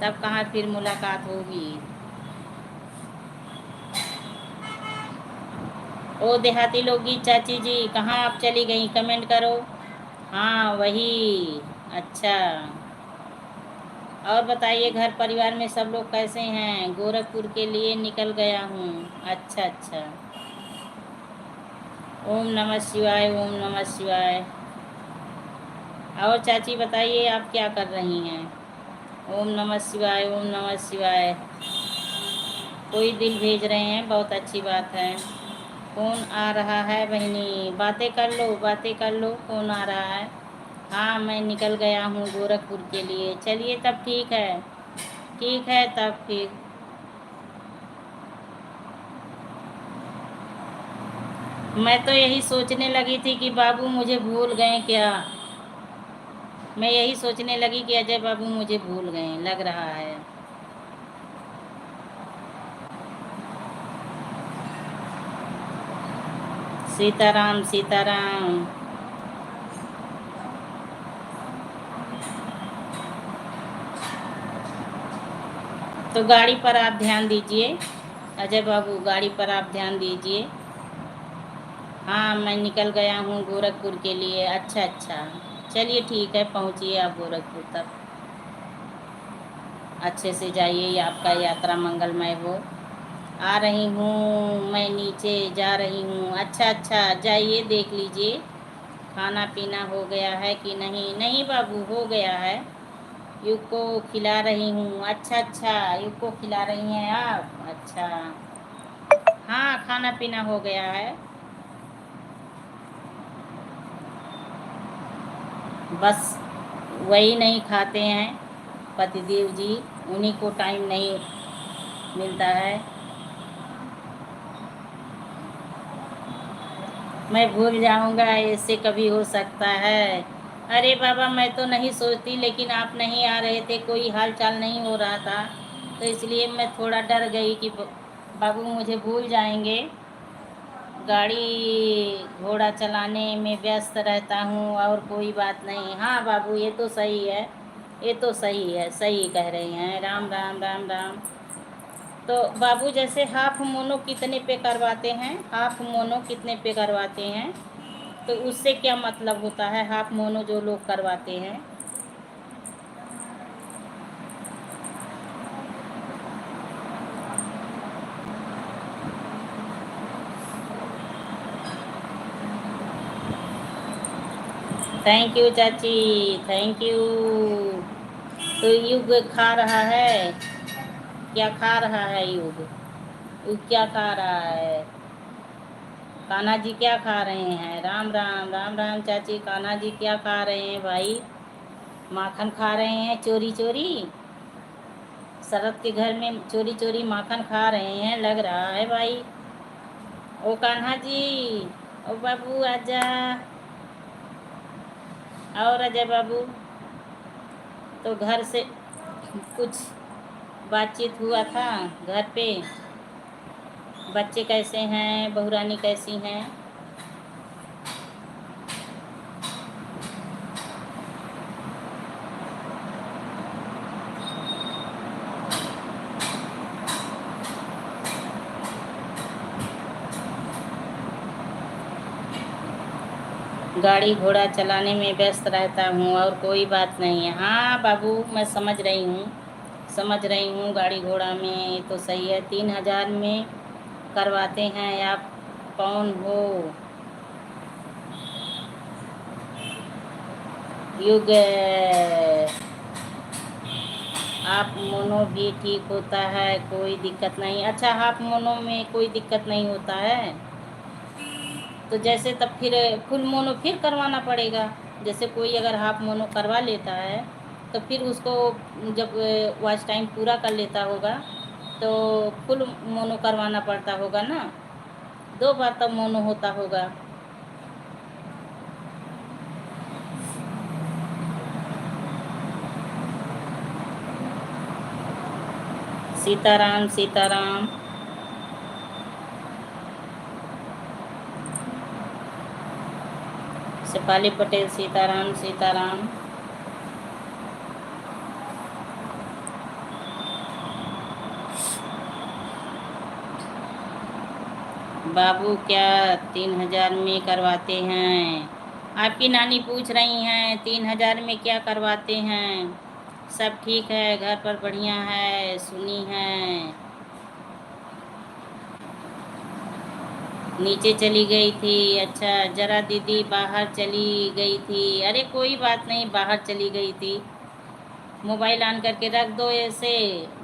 तब कहाँ फिर मुलाकात होगी। ओ देहाती लोगी चाची जी कहाँ आप चली गई, कमेंट करो। हाँ वही। अच्छा और बताइए घर परिवार में सब लोग कैसे हैं। गोरखपुर के लिए निकल गया हूँ। अच्छा। ओम नमः शिवाय, ओम नमः शिवाय। और चाची बताइए आप क्या कर रही हैं। ओम नमः शिवाय, ओम नमः शिवाय। कोई दिल भेज रहे हैं, बहुत अच्छी बात है। कौन आ रहा है बहनी, बातें कर लो, कौन आ रहा है। हाँ मैं निकल गया हूँ गोरखपुर के लिए। चलिए तब ठीक है तब फिर। मैं तो यही सोचने लगी थी कि बाबू मुझे भूल गए क्या। मैं यही सोचने लगी कि अजय बाबू मुझे भूल गए लग रहा है। सीताराम सीताराम। तो गाड़ी पर आप ध्यान दीजिए अजय बाबू, गाड़ी पर आप ध्यान दीजिए। हाँ मैं निकल गया हूँ गोरखपुर के लिए। अच्छा चलिए ठीक है, पहुँचिए आप गोरखपुर तक, अच्छे से जाइए, आपका यात्रा मंगलमय हो। आ रही हूँ मैं, नीचे जा रही हूँ। अच्छा जाइए देख लीजिए खाना पीना हो गया है कि नहीं। नहीं बाबू हो गया है, युग को खिला रही हूँ। अच्छा युग को खिला रही हैं आप। अच्छा हाँ खाना पीना हो गया है, बस वही नहीं खाते हैं पतिदेव जी, उन्हीं को टाइम नहीं मिलता है। मैं भूल जाऊंगा, ऐसे कभी हो सकता है? अरे बाबा, मैं तो नहीं सोचती, लेकिन आप नहीं आ रहे थे, कोई हाल चाल नहीं हो रहा था, तो इसलिए मैं थोड़ा डर गई कि बाबू मुझे भूल जाएंगे। गाड़ी घोड़ा चलाने में व्यस्त रहता हूँ, और कोई बात नहीं। हाँ बाबू, ये तो सही है, ये तो सही है, सही कह रही हैं। राम राम राम राम। तो बाबू, जैसे हाफ मोनो कितने पे करवाते हैं? हाफ मोनो कितने पे करवाते हैं? तो उससे क्या मतलब होता है, हाफ मोनो जो लोग करवाते हैं? थैंक यू चाची, थैंक यू। तो युग खा रहा है, क्या खा रहा है युग? युग क्या खा रहा है? कान्हा जी क्या खा रहे हैं? राम राम राम राम चाची। कान्हा जी क्या खा रहे हैं भाई? माखन खा रहे हैं चोरी चोरी? शरद के घर में चोरी चोरी माखन खा रहे हैं, लग रहा है भाई। ओ कान्हा जी, ओ बाबू आजा, और अजय बाबू। तो घर से कुछ बातचीत हुआ था घर पे? बच्चे कैसे हैं? बहुरानी कैसी हैं? गाड़ी घोड़ा चलाने में व्यस्त रहता हूँ, और कोई बात नहीं है। हाँ बाबू, मैं समझ रही हूँ, समझ रही हूँ। गाड़ी घोड़ा में तो सही है, 3,000 में करवाते हैं। आप कौन हो? युग। आप मोनो भी ठीक होता है, कोई दिक्कत नहीं। अच्छा, हाफ मोनो में कोई दिक्कत नहीं होता है? तो जैसे तब फिर फुल मोनो फिर करवाना पड़ेगा। जैसे कोई अगर हाफ मोनो करवा लेता है, तो फिर उसको जब वॉच टाइम पूरा कर लेता होगा, तो फुल मोनो करवाना पड़ता होगा ना। 2 बार तब मोनो होता होगा। सीताराम सीताराम। शेफाली पटेल, सीताराम सीताराम। बाबू, क्या 3,000 में करवाते हैं? आपकी नानी पूछ रही हैं 3,000 में क्या करवाते हैं? सब ठीक है, घर पर बढ़िया है, सुनी है। नीचे चली गई थी? अच्छा, जरा दीदी बाहर चली गई थी। अरे कोई बात नहीं, बाहर चली गई थी। मोबाइल ऑन करके रख दो ऐसे,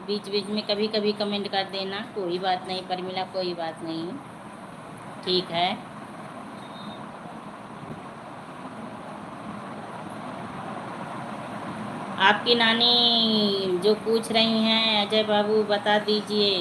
बीच बीच में कभी कभी कमेंट कर देना, कोई बात नहीं परमिला, कोई बात नहीं, ठीक है। आपकी नानी जो पूछ रही हैं अजय बाबू, बता दीजिए।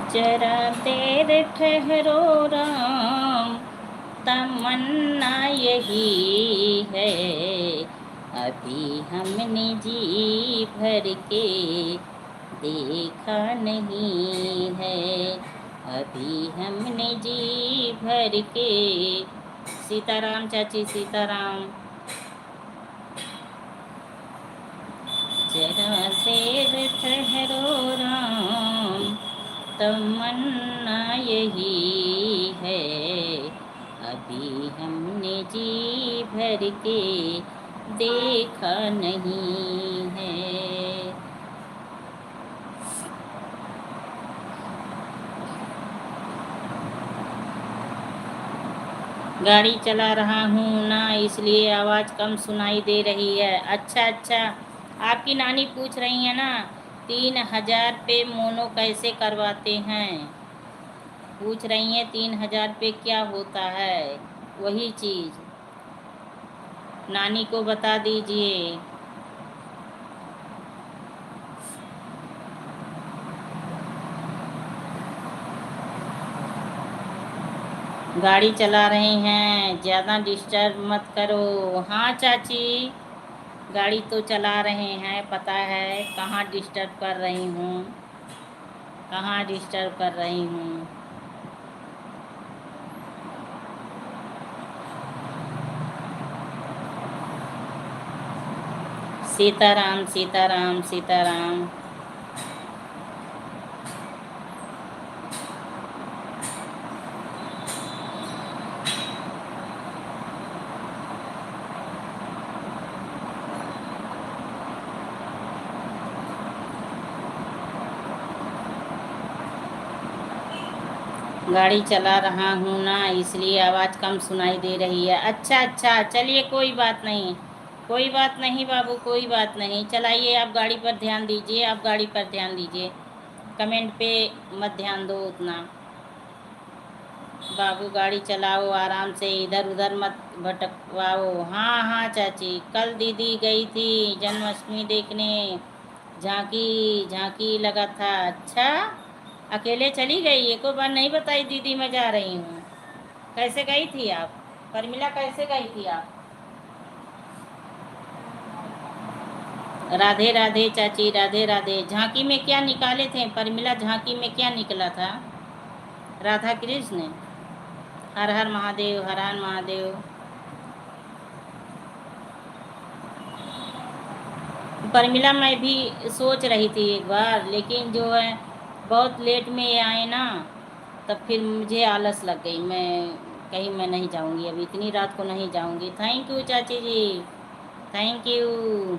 जरा देर ठहरो राम, तमन्ना यही है, अभी हमने जी भर के देखा नहीं है, अभी हमने जी भर के। सीताराम चाची, सीताराम। जरा देर ठहरो राम, तमन्ना यही है, अभी हमने जी भर के देखा नहीं है। गाड़ी चला रहा हूँ ना, इसलिए आवाज़ कम सुनाई दे रही है। अच्छा अच्छा, आपकी नानी पूछ रही है ना 3,000 पे मोनो कैसे करवाते हैं, पूछ रही हैं 3,000 पे क्या होता है, वही चीज़ नानी को बता दीजिए। गाड़ी चला रहे हैं, ज़्यादा डिस्टर्ब मत करो। हाँ चाची, गाड़ी तो चला रहे हैं, पता है कहाँ डिस्टर्ब कर रही हूँ, कहाँ डिस्टर्ब कर रही हूँ। सीताराम सीताराम सीताराम। गाड़ी चला रहा हूँ ना, इसलिए आवाज़ कम सुनाई दे रही है। अच्छा अच्छा, चलिए कोई बात नहीं, कोई बात नहीं बाबू, कोई बात नहीं। चलाइए, आप गाड़ी पर ध्यान दीजिए, आप गाड़ी पर ध्यान दीजिए, कमेंट पे मत ध्यान दो उतना। बाबू गाड़ी चलाओ आराम से, इधर उधर मत भटकवाओ। हाँ हाँ चाची, कल दीदी गई थी जन्माष्टमी देखने, झांकी झांकी लगा था। अच्छा, अकेले चली गई, एको बार नहीं बताई दीदी मैं जा रही हूँ। कैसे गई थी आप परमिला, कैसे गई थी आप? राधे राधे चाची, राधे राधे। झांकी में क्या निकाले थे परमिला, झांकी में क्या निकला था? राधा कृष्ण। हर हर महादेव, हर हर महादेव। परमिला मैं भी सोच रही थी एक बार, लेकिन जो है बहुत लेट में ये आए ना, तब फिर मुझे आलस लग गई, मैं नहीं जाऊंगी, अभी इतनी रात को नहीं जाऊंगी। थैंक यू चाची जी, थैंक यू।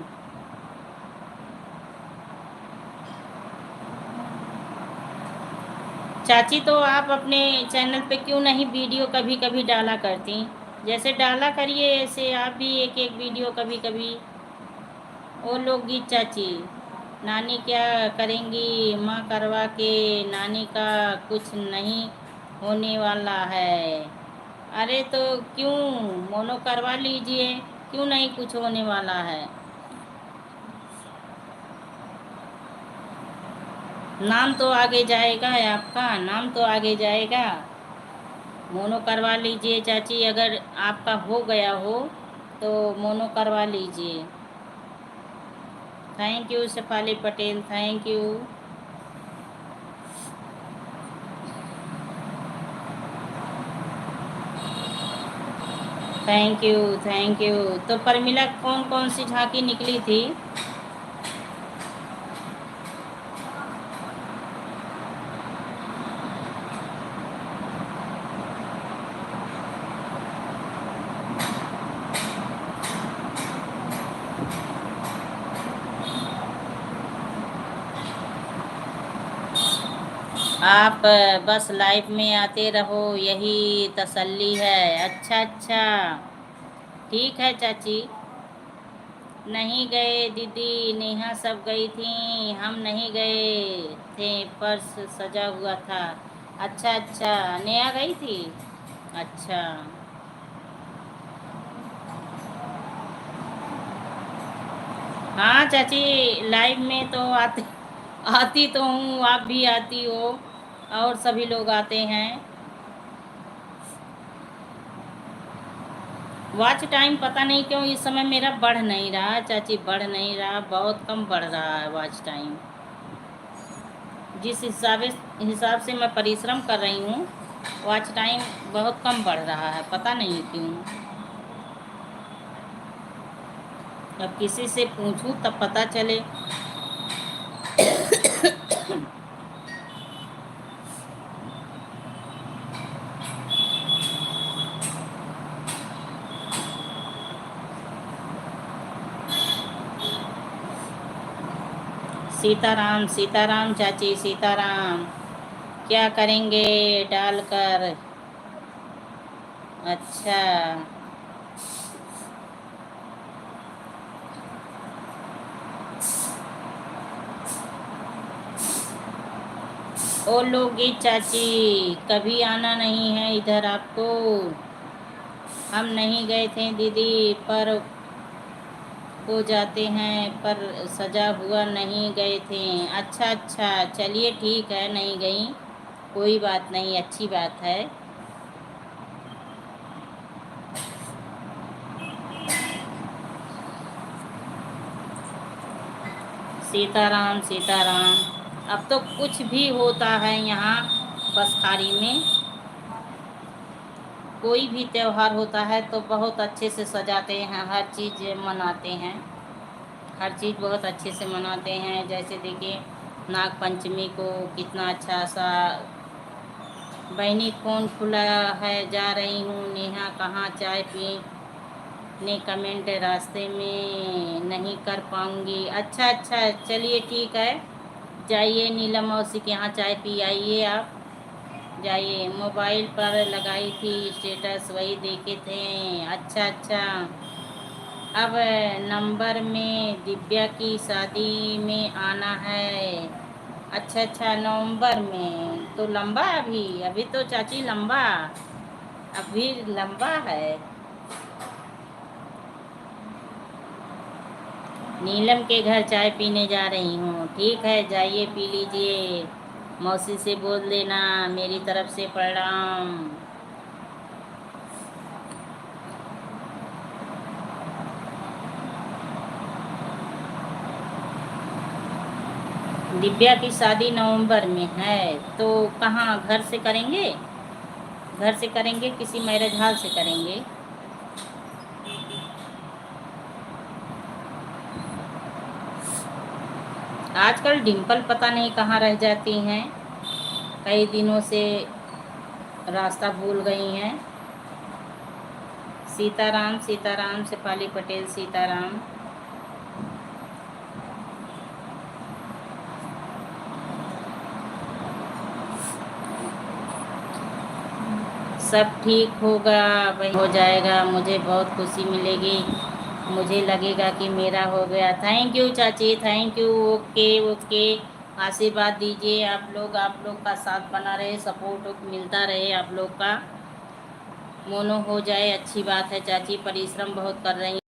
चाची तो आप अपने चैनल पे क्यों नहीं वीडियो कभी कभी डाला करती, जैसे डाला करिए ऐसे आप भी एक एक वीडियो कभी कभी। ओ लोकगीत चाची, नानी क्या करेंगी माँ करवा के, नानी का कुछ नहीं होने वाला है। अरे तो क्यों, मोनो करवा लीजिए, क्यों नहीं कुछ होने वाला है। नाम तो आगे जाएगा, आपका नाम तो आगे जाएगा। मोनो करवा लीजिए चाची, अगर आपका हो गया हो तो मोनो करवा लीजिए। Thank you Shefali Patel, thank you. Thank you, thank you. तो परमिला कौन कौन सी झांकी निकली थी? आप बस लाइव में आते रहो, यही तसल्ली है। अच्छा अच्छा, ठीक है चाची। नहीं गए दीदी, नेहा सब गई थी, हम नहीं गए थे, पर्स सजा हुआ था। अच्छा अच्छा, नेहा गई थी। अच्छा हाँ चाची, लाइव में तो आती तो हूँ, आप भी आती हो, और सभी लोग आते हैं। वॉच टाइम पता नहीं क्यों इस समय मेरा बढ़ नहीं रहा चाची, बढ़ नहीं रहा, बहुत कम बढ़ रहा है वॉच टाइम। जिस हिसाब से मैं परिश्रम कर रही हूँ, वॉच टाइम बहुत कम बढ़ रहा है, पता नहीं क्यों। अब किसी से पूछूं तब पता चले। सीताराम सीताराम चाची, सीताराम। क्या करेंगे डालकर, अच्छा। ओ लोगी चाची, कभी आना नहीं है इधर आपको। हम नहीं गए थे दीदी, पर हो जाते हैं, पर सजा हुआ नहीं गए थे। अच्छा अच्छा, चलिए ठीक है, नहीं गई, कोई बात नहीं, अच्छी बात है। सीताराम सीताराम। अब तो कुछ भी होता है यहाँ बसखारी में, कोई भी त्योहार होता है तो बहुत अच्छे से सजाते हैं, हर चीज़ मनाते हैं, हर चीज़ बहुत अच्छे से मनाते हैं। जैसे देखिए नाग पंचमी को कितना अच्छा सा, बहनी फ़ोन खुला है, जा रही हूँ नेहा, कहाँ चाय पीने, कमेंट रास्ते में नहीं कर पाऊँगी। अच्छा अच्छा, चलिए ठीक है, जाइए नीलम मौसी के यहाँ चाय पी आइए आप, जाइए। मोबाइल पर लगाई थी स्टेटस, वही देखे थे। अच्छा अच्छा, अब नंबर में दिव्या की शादी में आना है। अच्छा अच्छा, नवंबर में तो लंबा, अभी अभी तो चाची लंबा, अभी लंबा है। नीलम के घर चाय पीने जा रही हूँ, ठीक है, जाइए पी लीजिए। मौसी से बोल देना मेरी तरफ से प्रणाम। दिव्या की शादी नवंबर में है, तो कहाँ, घर से करेंगे, घर से करेंगे, किसी मैरिज हॉल से करेंगे। आजकल डिम्पल पता नहीं कहाँ रह जाती हैं, कई दिनों से रास्ता भूल गई हैं। सीताराम सीताराम, शेफाली पटेल सीताराम। सब ठीक होगा, वही हो जाएगा, मुझे बहुत खुशी मिलेगी, मुझे लगेगा कि मेरा हो गया। थैंक यू चाची, थैंक यू। ओके ओके, आशीर्वाद दीजिए आप लोग का साथ बना रहे, सपोर्ट मिलता रहे आप लोग का, मोनो हो जाए, अच्छी बात है चाची। परिश्रम बहुत कर रही,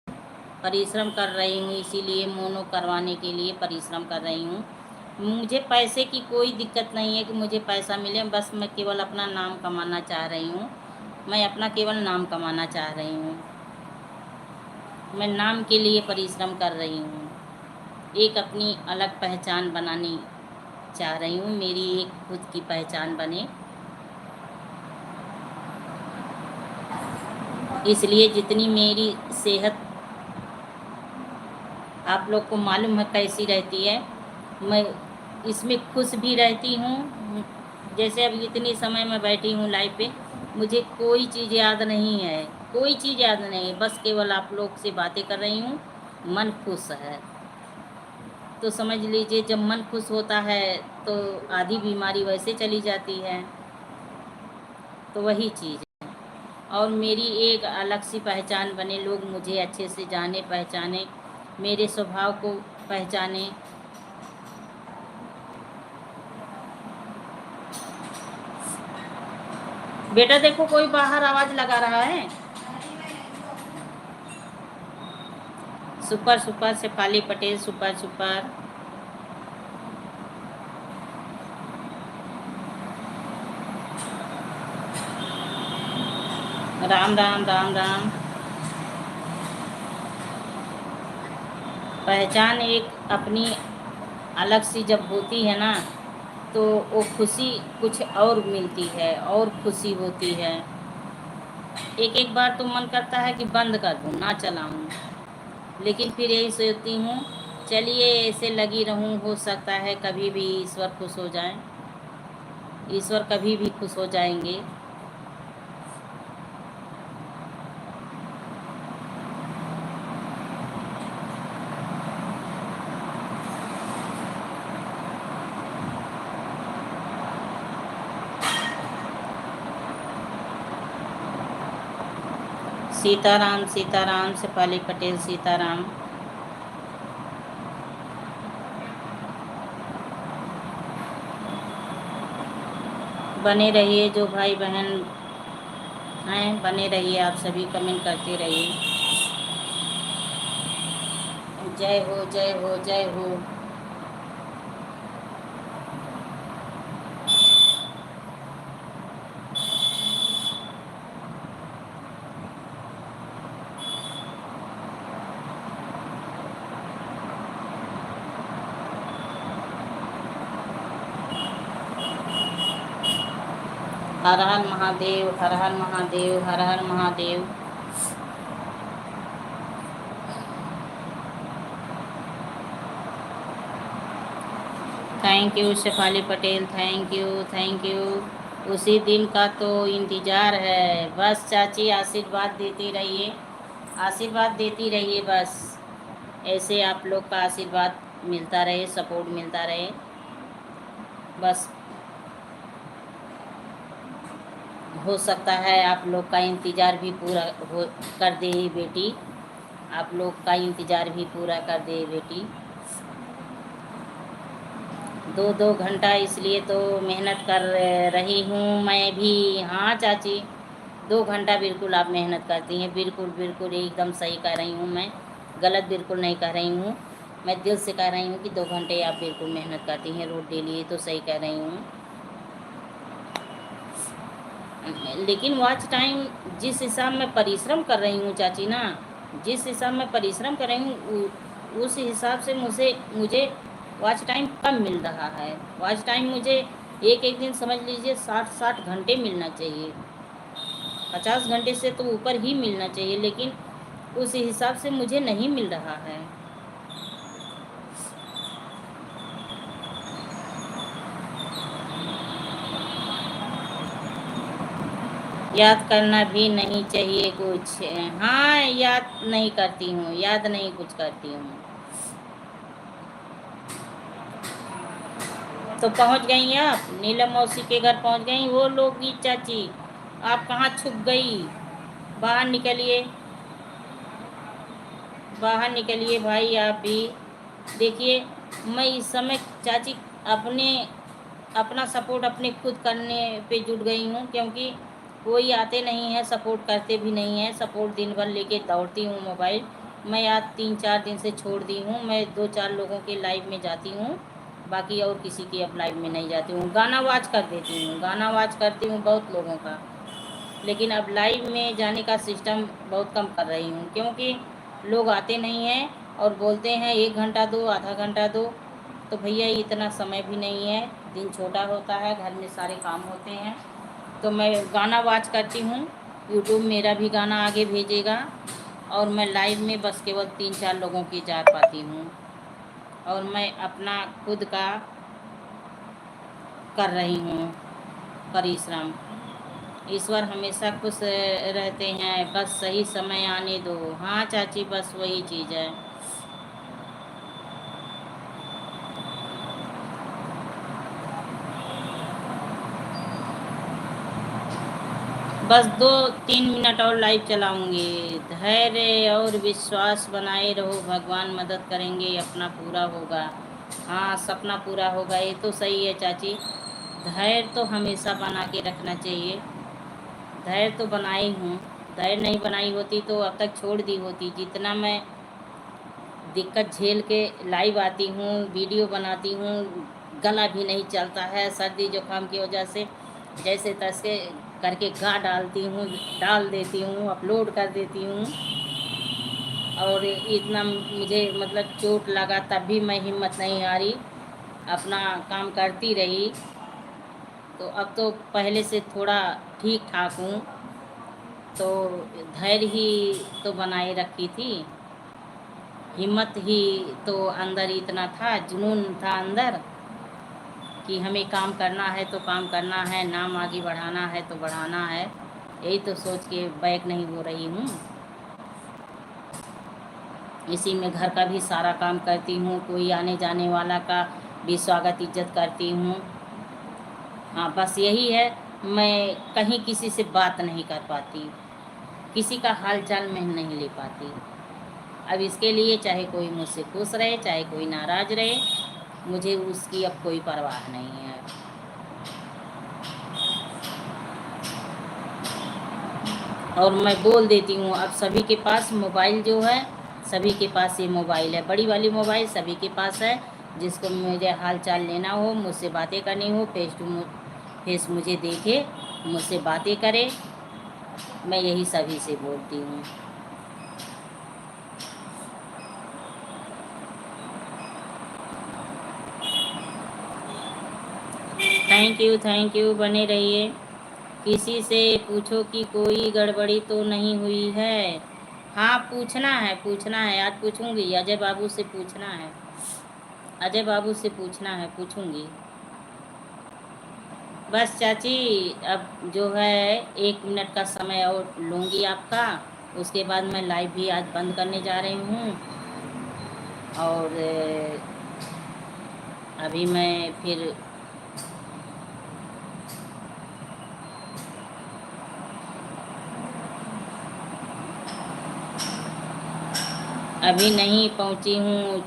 परिश्रम कर रही हूँ, इसीलिए मोनो करवाने के लिए परिश्रम कर रही हूँ। मुझे पैसे की कोई दिक्कत नहीं है कि मुझे पैसा मिले, बस मैं केवल अपना नाम कमाना चाह रही हूँ, मैं अपना केवल नाम कमाना चाह रही हूँ, मैं नाम के लिए परिश्रम कर रही हूँ, एक अपनी अलग पहचान बनानी चाह रही हूँ, मेरी एक खुद की पहचान बने, इसलिए जितनी मेरी सेहत आप लोग को मालूम है कैसी रहती है, मैं इसमें खुश भी रहती हूँ। जैसे अब इतनी समय में बैठी हूँ लाइव पे, मुझे कोई चीज़ याद नहीं है, कोई चीज़ याद नहीं है, बस केवल आप लोग से बातें कर रही हूँ, मन खुश है। तो समझ लीजिए जब मन खुश होता है तो आधी बीमारी वैसे चली जाती है, तो वही चीज़ है। और मेरी एक अलग सी पहचान बने, लोग मुझे अच्छे से जाने पहचाने, मेरे स्वभाव को पहचाने। बेटा देखो कोई बाहर आवाज लगा रहा है। Super super, Shefali Patel super super. Ram Ram Ram Ram. पहचान एक अपनी अलग सी जब होती है ना, तो वो खुशी कुछ और मिलती है, और खुशी होती है। एक एक बार तो मन करता है कि बंद कर दूँ, ना चलाऊँ, लेकिन फिर यही सोचती हूँ चलिए ऐसे लगी रहूँ, हो सकता है कभी भी ईश्वर खुश हो जाए, ईश्वर कभी भी खुश हो जाएंगे। सीताराम सीताराम शेफाली पटेल सीताराम। बने रहिए जो भाई बहन हैं, बने रहिए, आप सभी कमेंट करते रहिए। जय हो जय हो जय हो। हर हर महादेव, हर हर महादेव, हर हर Mahadev. Thank you Shefali Patel, thank you thank you. उसी दिन का तो इंतज़ार है। बस चाची आशीर्वाद देती रहिए, आशीर्वाद देती रहिए, बस ऐसे आप लोग का आशीर्वाद मिलता रहे, सपोर्ट मिलता रहे बस। हो सकता है आप लोग का इंतज़ार भी पूरा हो कर दे बेटी, आप लोग का इंतज़ार भी पूरा कर दे बेटी। 2-2 घंटा इसलिए तो मेहनत कर रही हूँ मैं भी। हाँ चाची, 2 घंटा बिल्कुल आप मेहनत करती हैं, बिल्कुल बिल्कुल एकदम सही कह रही हूँ मैं, गलत बिल्कुल नहीं कह रही हूँ। मैं दिल से कह रही हूँ कि 2 घंटे आप बिल्कुल मेहनत करती हैं रोज़ डेली, ये तो सही कह रही हूँ। लेकिन वॉच टाइम जिस हिसाब में परिश्रम कर रही हूँ चाची ना, जिस हिसाब में परिश्रम कर रही हूँ उस हिसाब से मुझे वॉच टाइम कम मिल रहा है। वॉच टाइम मुझे एक दिन समझ लीजिए 60 घंटे मिलना चाहिए, 50 घंटे से तो ऊपर ही मिलना चाहिए, लेकिन उस हिसाब से मुझे नहीं मिल रहा है। याद करना भी नहीं चाहिए कुछ। हाँ, याद नहीं करती हूँ, याद नहीं कुछ करती हूँ। तो पहुँच गई आप, नीलम मौसी के घर पहुँच गई। वो लोग की चाची आप कहाँ छुप गई? बाहर निकलिए, बाहर निकलिए भाई आप भी। देखिए मैं इस समय चाची अपना सपोर्ट अपने खुद करने पे जुट गई हूँ, क्योंकि कोई आते नहीं है, सपोर्ट करते भी नहीं है। सपोर्ट दिन भर लेके दौड़ती हूँ मोबाइल। मैं आज 3-4 दिन से छोड़ दी हूँ। मैं 2-4 लोगों के लाइव में जाती हूँ, बाकी और किसी की अब लाइव में नहीं जाती हूँ। गाना वॉच कर देती हूँ, गाना वॉच करती हूँ बहुत लोगों का, लेकिन अब लाइव में जाने का सिस्टम बहुत कम कर रही हूँ, क्योंकि लोग आते नहीं हैं और बोलते हैं 1 घंटा दो, आधा घंटा दो। तो भैया इतना समय भी नहीं है, दिन छोटा होता है, घर में सारे काम होते हैं। तो मैं गाना वॉच करती हूँ, यूट्यूब मेरा भी गाना आगे भेजेगा, और मैं लाइव में बस केवल 3-4 लोगों की जा पाती हूँ, और मैं अपना खुद का कर रही हूँ परिश्रम। ईश्वर हमेशा खुश रहते हैं, बस सही समय आने दो। हाँ चाची, बस वही चीज़ है। बस 2-3 मिनट और लाइव चलाऊंगी। धैर्य और विश्वास बनाए रहो, भगवान मदद करेंगे, अपना पूरा होगा। हाँ, सपना पूरा होगा, ये तो सही है चाची। धैर्य तो हमेशा बना के रखना चाहिए। धैर्य तो बनाई हूँ, धैर्य नहीं बनाई होती तो अब तक छोड़ दी होती। जितना मैं दिक्कत झेल के लाइव आती हूँ, वीडियो बनाती हूँ, गला भी नहीं चलता है सर्दी जुकाम की वजह से। जैसे तैसे करके गा डालती हूँ, डाल देती हूँ, अपलोड कर देती हूँ, और इतना मुझे मतलब चोट लगा तब भी मैं हिम्मत नहीं हारी, अपना काम करती रही। तो अब तो पहले से थोड़ा ठीक ठाक हूँ। तो धैर्य ही तो बनाए रखी थी, हिम्मत ही तो अंदर इतना था, जुनून था अंदर कि हमें काम करना है तो काम करना है, नाम आगे बढ़ाना है तो बढ़ाना है। यही तो सोच के बैक नहीं हो रही हूँ। इसी में घर का भी सारा काम करती हूँ, कोई आने जाने वाला का भी स्वागत इज्जत करती हूँ। हाँ, बस यही है, मैं कहीं किसी से बात नहीं कर पाती। किसी का हाल चाल मैं नहीं ले पाती। अब इसके लिए चाहे कोई मुझसे खुश रहे, चाहे कोई नाराज़ रहे, मुझे उसकी अब कोई परवाह नहीं है। और मैं बोल देती हूँ, अब सभी के पास मोबाइल जो है, सभी के पास ये मोबाइल है, बड़ी वाली मोबाइल सभी के पास है। जिसको मुझे हाल चाल लेना हो, मुझसे बातें करनी हो, फेस मुझे देखे, मुझसे बातें करे, मैं यही सभी से बोलती हूँ। थैंक यू, बने रहिए। किसी से पूछो कि कोई गड़बड़ी तो नहीं हुई है। हाँ, पूछना है, आज पूछूंगी। अजय बाबू से पूछना है, अजय बाबू से पूछना है, पूछूंगी। बस चाची, अब जो है 1 मिनट का समय और लूँगी आपका, उसके बाद मैं लाइव भी आज बंद करने जा रही हूँ। और अभी मैं फिर अभी नहीं पहुँची हूँ,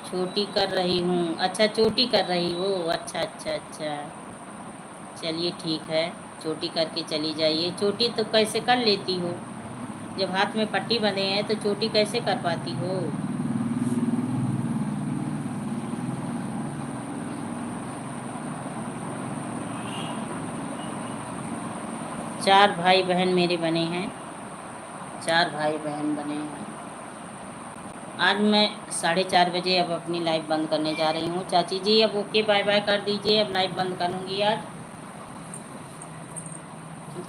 छोटी कर रही हूँ। अच्छा, चोटी कर रही हो, अच्छा अच्छा अच्छा, चलिए ठीक है, चोटी करके चली जाइए। चोटी तो कैसे कर लेती हो, जब हाथ में पट्टी बंधे हैं तो चोटी कैसे कर पाती हो? 4 भाई बहन मेरे बने हैं, 4 भाई बहन बने हैं। आज मैं 4:30 बजे अब अपनी लाइव बंद करने जा रही हूँ। चाची जी अब ओके, बाय बाय कर दीजिए, अब लाइव बंद करूँगी आज,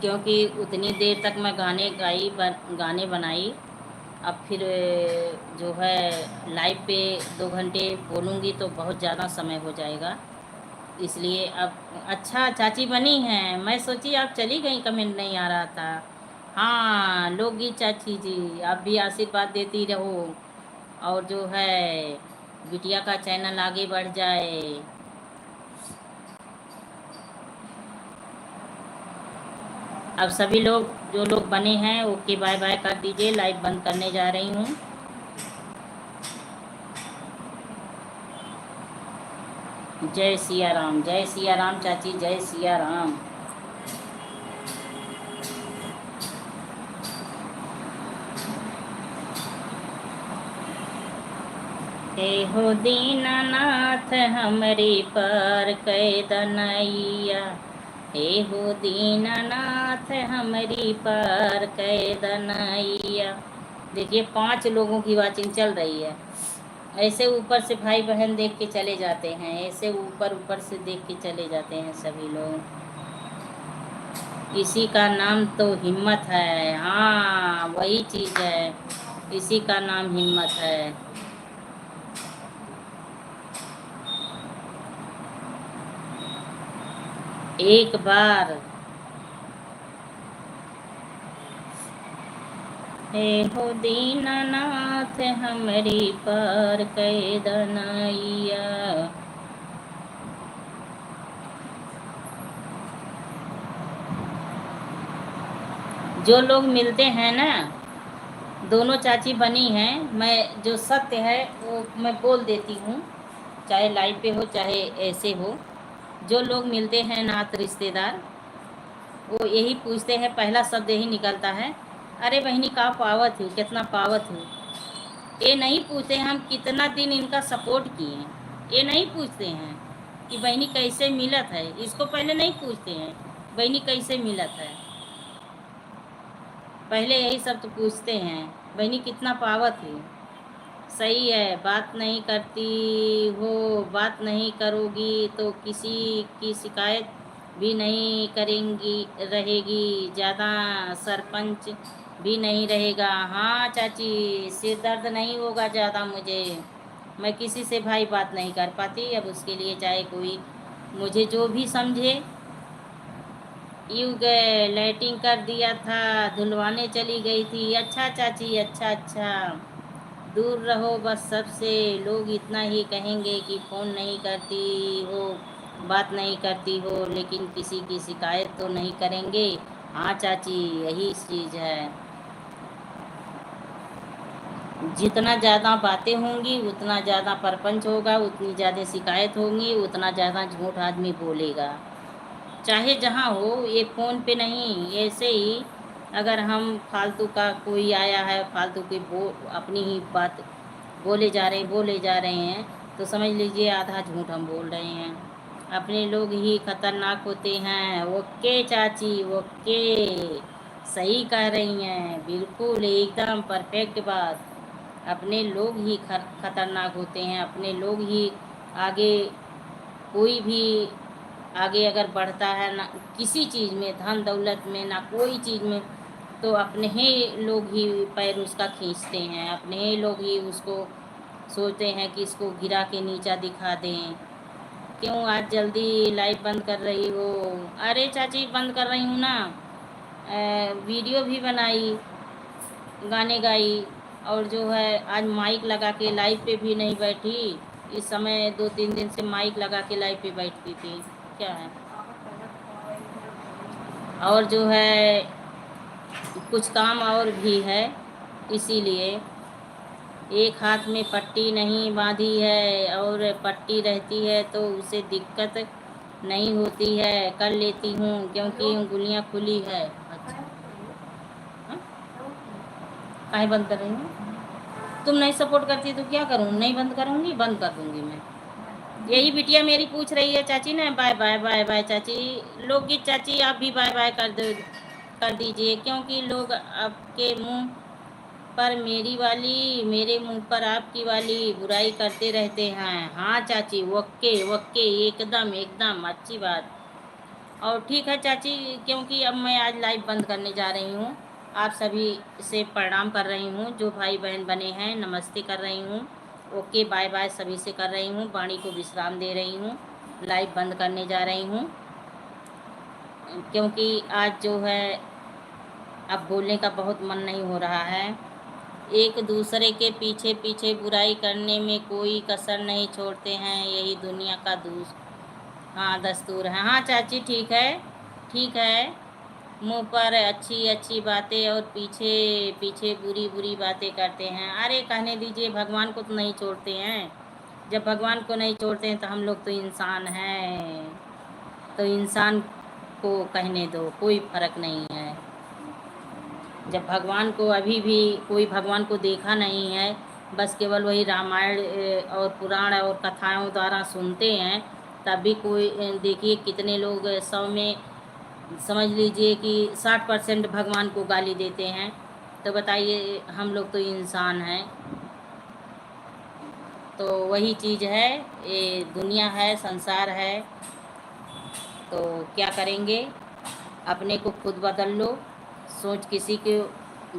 क्योंकि उतनी देर तक मैं गाने बनाई। अब फिर जो है लाइव पे 2 घंटे बोलूँगी तो बहुत ज़्यादा समय हो जाएगा, इसलिए अब। अच्छा, चाची बनी हैं, मैं सोची आप चली गई, कमेंट नहीं आ रहा था। हाँ, लोगी चाची जी, आप भी आशीर्वाद देती रहो, और जो है बिटिया का चैनल आगे बढ़ जाए। अब सभी लोग, जो लोग बने हैं, ओके बाय बाय कर दीजिए, लाइव बंद करने जा रही हूँ। जय सिया राम, जय सिया राम चाची, जय सिया राम। हे हो दीनानाथ हमरे पर कैदनैया, हे हो दीनानाथ हमारी पार कैदनैया। देखिए 5 लोगों की वाचिंग चल रही है। ऐसे ऊपर से भाई बहन देख के चले जाते हैं, ऐसे ऊपर ऊपर से देख के चले जाते हैं सभी लोग। इसी का नाम तो हिम्मत है। हाँ, वही चीज़ है, इसी का नाम हिम्मत है। एक बार हे हो दीनानाथ हमारी पार कैदनैया। जो लोग मिलते हैं ना, दोनों चाची बनी हैं, मैं जो सत्य है वो मैं बोल देती हूँ, चाहे लाइव पे हो चाहे ऐसे हो। जो लोग मिलते हैं नात रिश्तेदार, वो यही पूछते हैं, पहला शब्द यही निकलता है, अरे बहनी का पावत हूँ, कितना पावत हूँ। ये नहीं पूछते हम कितना दिन इनका सपोर्ट किए, ये नहीं पूछते हैं कि बहनी कैसे मिलत है, इसको पहले नहीं पूछते हैं बहनी कैसे मिलत है, पहले यही सब तो पूछते हैं, बहनी कितना पावत है। सही है, बात नहीं करती हो, बात नहीं करोगी तो किसी की शिकायत भी नहीं करेंगी, रहेगी ज़्यादा, सरपंच भी नहीं रहेगा। हाँ चाची, सिर दर्द नहीं होगा ज़्यादा मुझे, मैं किसी से भाई बात नहीं कर पाती। अब उसके लिए चाहे कोई मुझे जो भी समझे। यू गए, लाइटिंग कर दिया था, धुलवाने चली गई थी। अच्छा चाची, अच्छा अच्छा, दूर रहो बस सबसे, लोग इतना ही कहेंगे कि फ़ोन नहीं करती हो, बात नहीं करती हो, लेकिन किसी की शिकायत तो नहीं करेंगे। हाँ चाची, यही चीज़ है। जितना ज़्यादा बातें होंगी उतना ज़्यादा परपंच होगा, उतनी ज़्यादा शिकायत होंगी, उतना ज़्यादा झूठ आदमी बोलेगा, चाहे जहाँ हो। ये फ़ोन पे नहीं, ऐसे ही अगर हम फालतू का कोई आया है, फालतू की अपनी ही बात बोले जा रहे हैं, तो समझ लीजिए आधा झूठ हम बोल रहे हैं। अपने लोग ही खतरनाक होते हैं। ओके चाची, ओके, सही कह रही हैं, बिल्कुल एकदम परफेक्ट बात। अपने लोग ही खतरनाक होते हैं, अपने लोग ही आगे, कोई भी आगे अगर बढ़ता है ना किसी चीज़ में, धन दौलत में, ना कोई चीज़ में, तो अपने ही लोग ही पैर उसका खींचते हैं, अपने ही लोग ही उसको सोचते हैं कि इसको गिरा के नीचा दिखा दें। क्यों आज जल्दी लाइव बंद कर रही हो? अरे चाची बंद कर रही हूँ ना, वीडियो भी बनाई, गाने गाई, और जो है आज माइक लगा के लाइव पे भी नहीं बैठी। इस समय 2-3 दिन से माइक लगा के लाइव पे बैठती थी। क्या है, और जो है कुछ काम और भी है, इसीलिए एक हाथ में पट्टी नहीं बांधी है, और पट्टी रहती है तो उसे दिक्कत नहीं होती है, कर लेती हूँ क्योंकि उंगलियाँ खुली है। अच्छा, काहे बंद कर रही हूँ? तुम नहीं सपोर्ट करती तो क्या करूँ? नहीं बंद करूँगी, बंद कर दूँगी मैं। यही बिटिया मेरी पूछ रही है चाची ने, बाय बाय बाय बाय चाची। लोकगीत चाची आप भी बाय बाय कर दीजिए, क्योंकि लोग आपके मुंह पर मेरी वाली, मेरे मुंह पर आपकी वाली बुराई करते रहते हैं। हाँ चाची, ओके ओके, एकदम एकदम अच्छी बात। और ठीक है चाची, क्योंकि अब मैं आज लाइव बंद करने जा रही हूँ। आप सभी से प्रणाम कर रही हूँ, जो भाई बहन बने हैं नमस्ते कर रही हूँ, ओके बाय बाय सभी से कर रही हूँ, वाणी को विश्राम दे रही हूँ, लाइव बंद करने जा रही हूँ, क्योंकि आज जो है अब बोलने का बहुत मन नहीं हो रहा है। एक दूसरे के पीछे पीछे बुराई करने में कोई कसर नहीं छोड़ते हैं, यही दुनिया का हाँ दस्तूर है। हाँ चाची ठीक है, ठीक है। मुंह पर अच्छी अच्छी बातें और पीछे पीछे बुरी बुरी बातें करते हैं। अरे कहने दीजिए, भगवान को तो नहीं छोड़ते हैं। जब भगवान को नहीं छोड़ते हैं तो हम लोग तो इंसान हैं, तो इंसान को कहने दो, कोई फर्क नहीं है। जब भगवान को अभी भी कोई भगवान को देखा नहीं है, बस केवल वही रामायण और पुराण और कथाओं द्वारा सुनते हैं, तब भी कोई देखिए कितने लोग 100 में समझ लीजिए कि 60% भगवान को गाली देते हैं। तो बताइए, हम लोग तो इंसान हैं। तो वही चीज़ है, ये दुनिया है, संसार है, तो क्या करेंगे? अपने को खुद बदल लो, सोच किसी के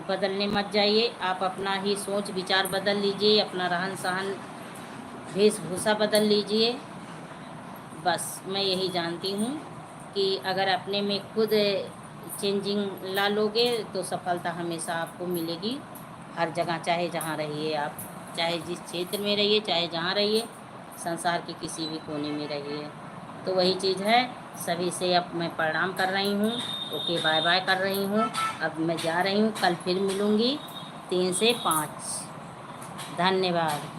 बदलने मत जाइए, आप अपना ही सोच विचार बदल लीजिए, अपना रहन सहन वेशभूषा बदल लीजिए। बस मैं यही जानती हूँ कि अगर अपने में खुद चेंजिंग ला लोगे तो सफलता हमेशा आपको मिलेगी, हर जगह, चाहे जहाँ रहिए आप, चाहे जिस क्षेत्र में रहिए, चाहे जहाँ रहिए, संसार के किसी भी कोने में रहिए। तो वही चीज़ है। सभी से अब मैं प्रणाम कर रही हूँ, ओके बाय बाय कर रही हूँ। अब मैं जा रही हूँ, कल फिर मिलूँगी 3 से 5। धन्यवाद।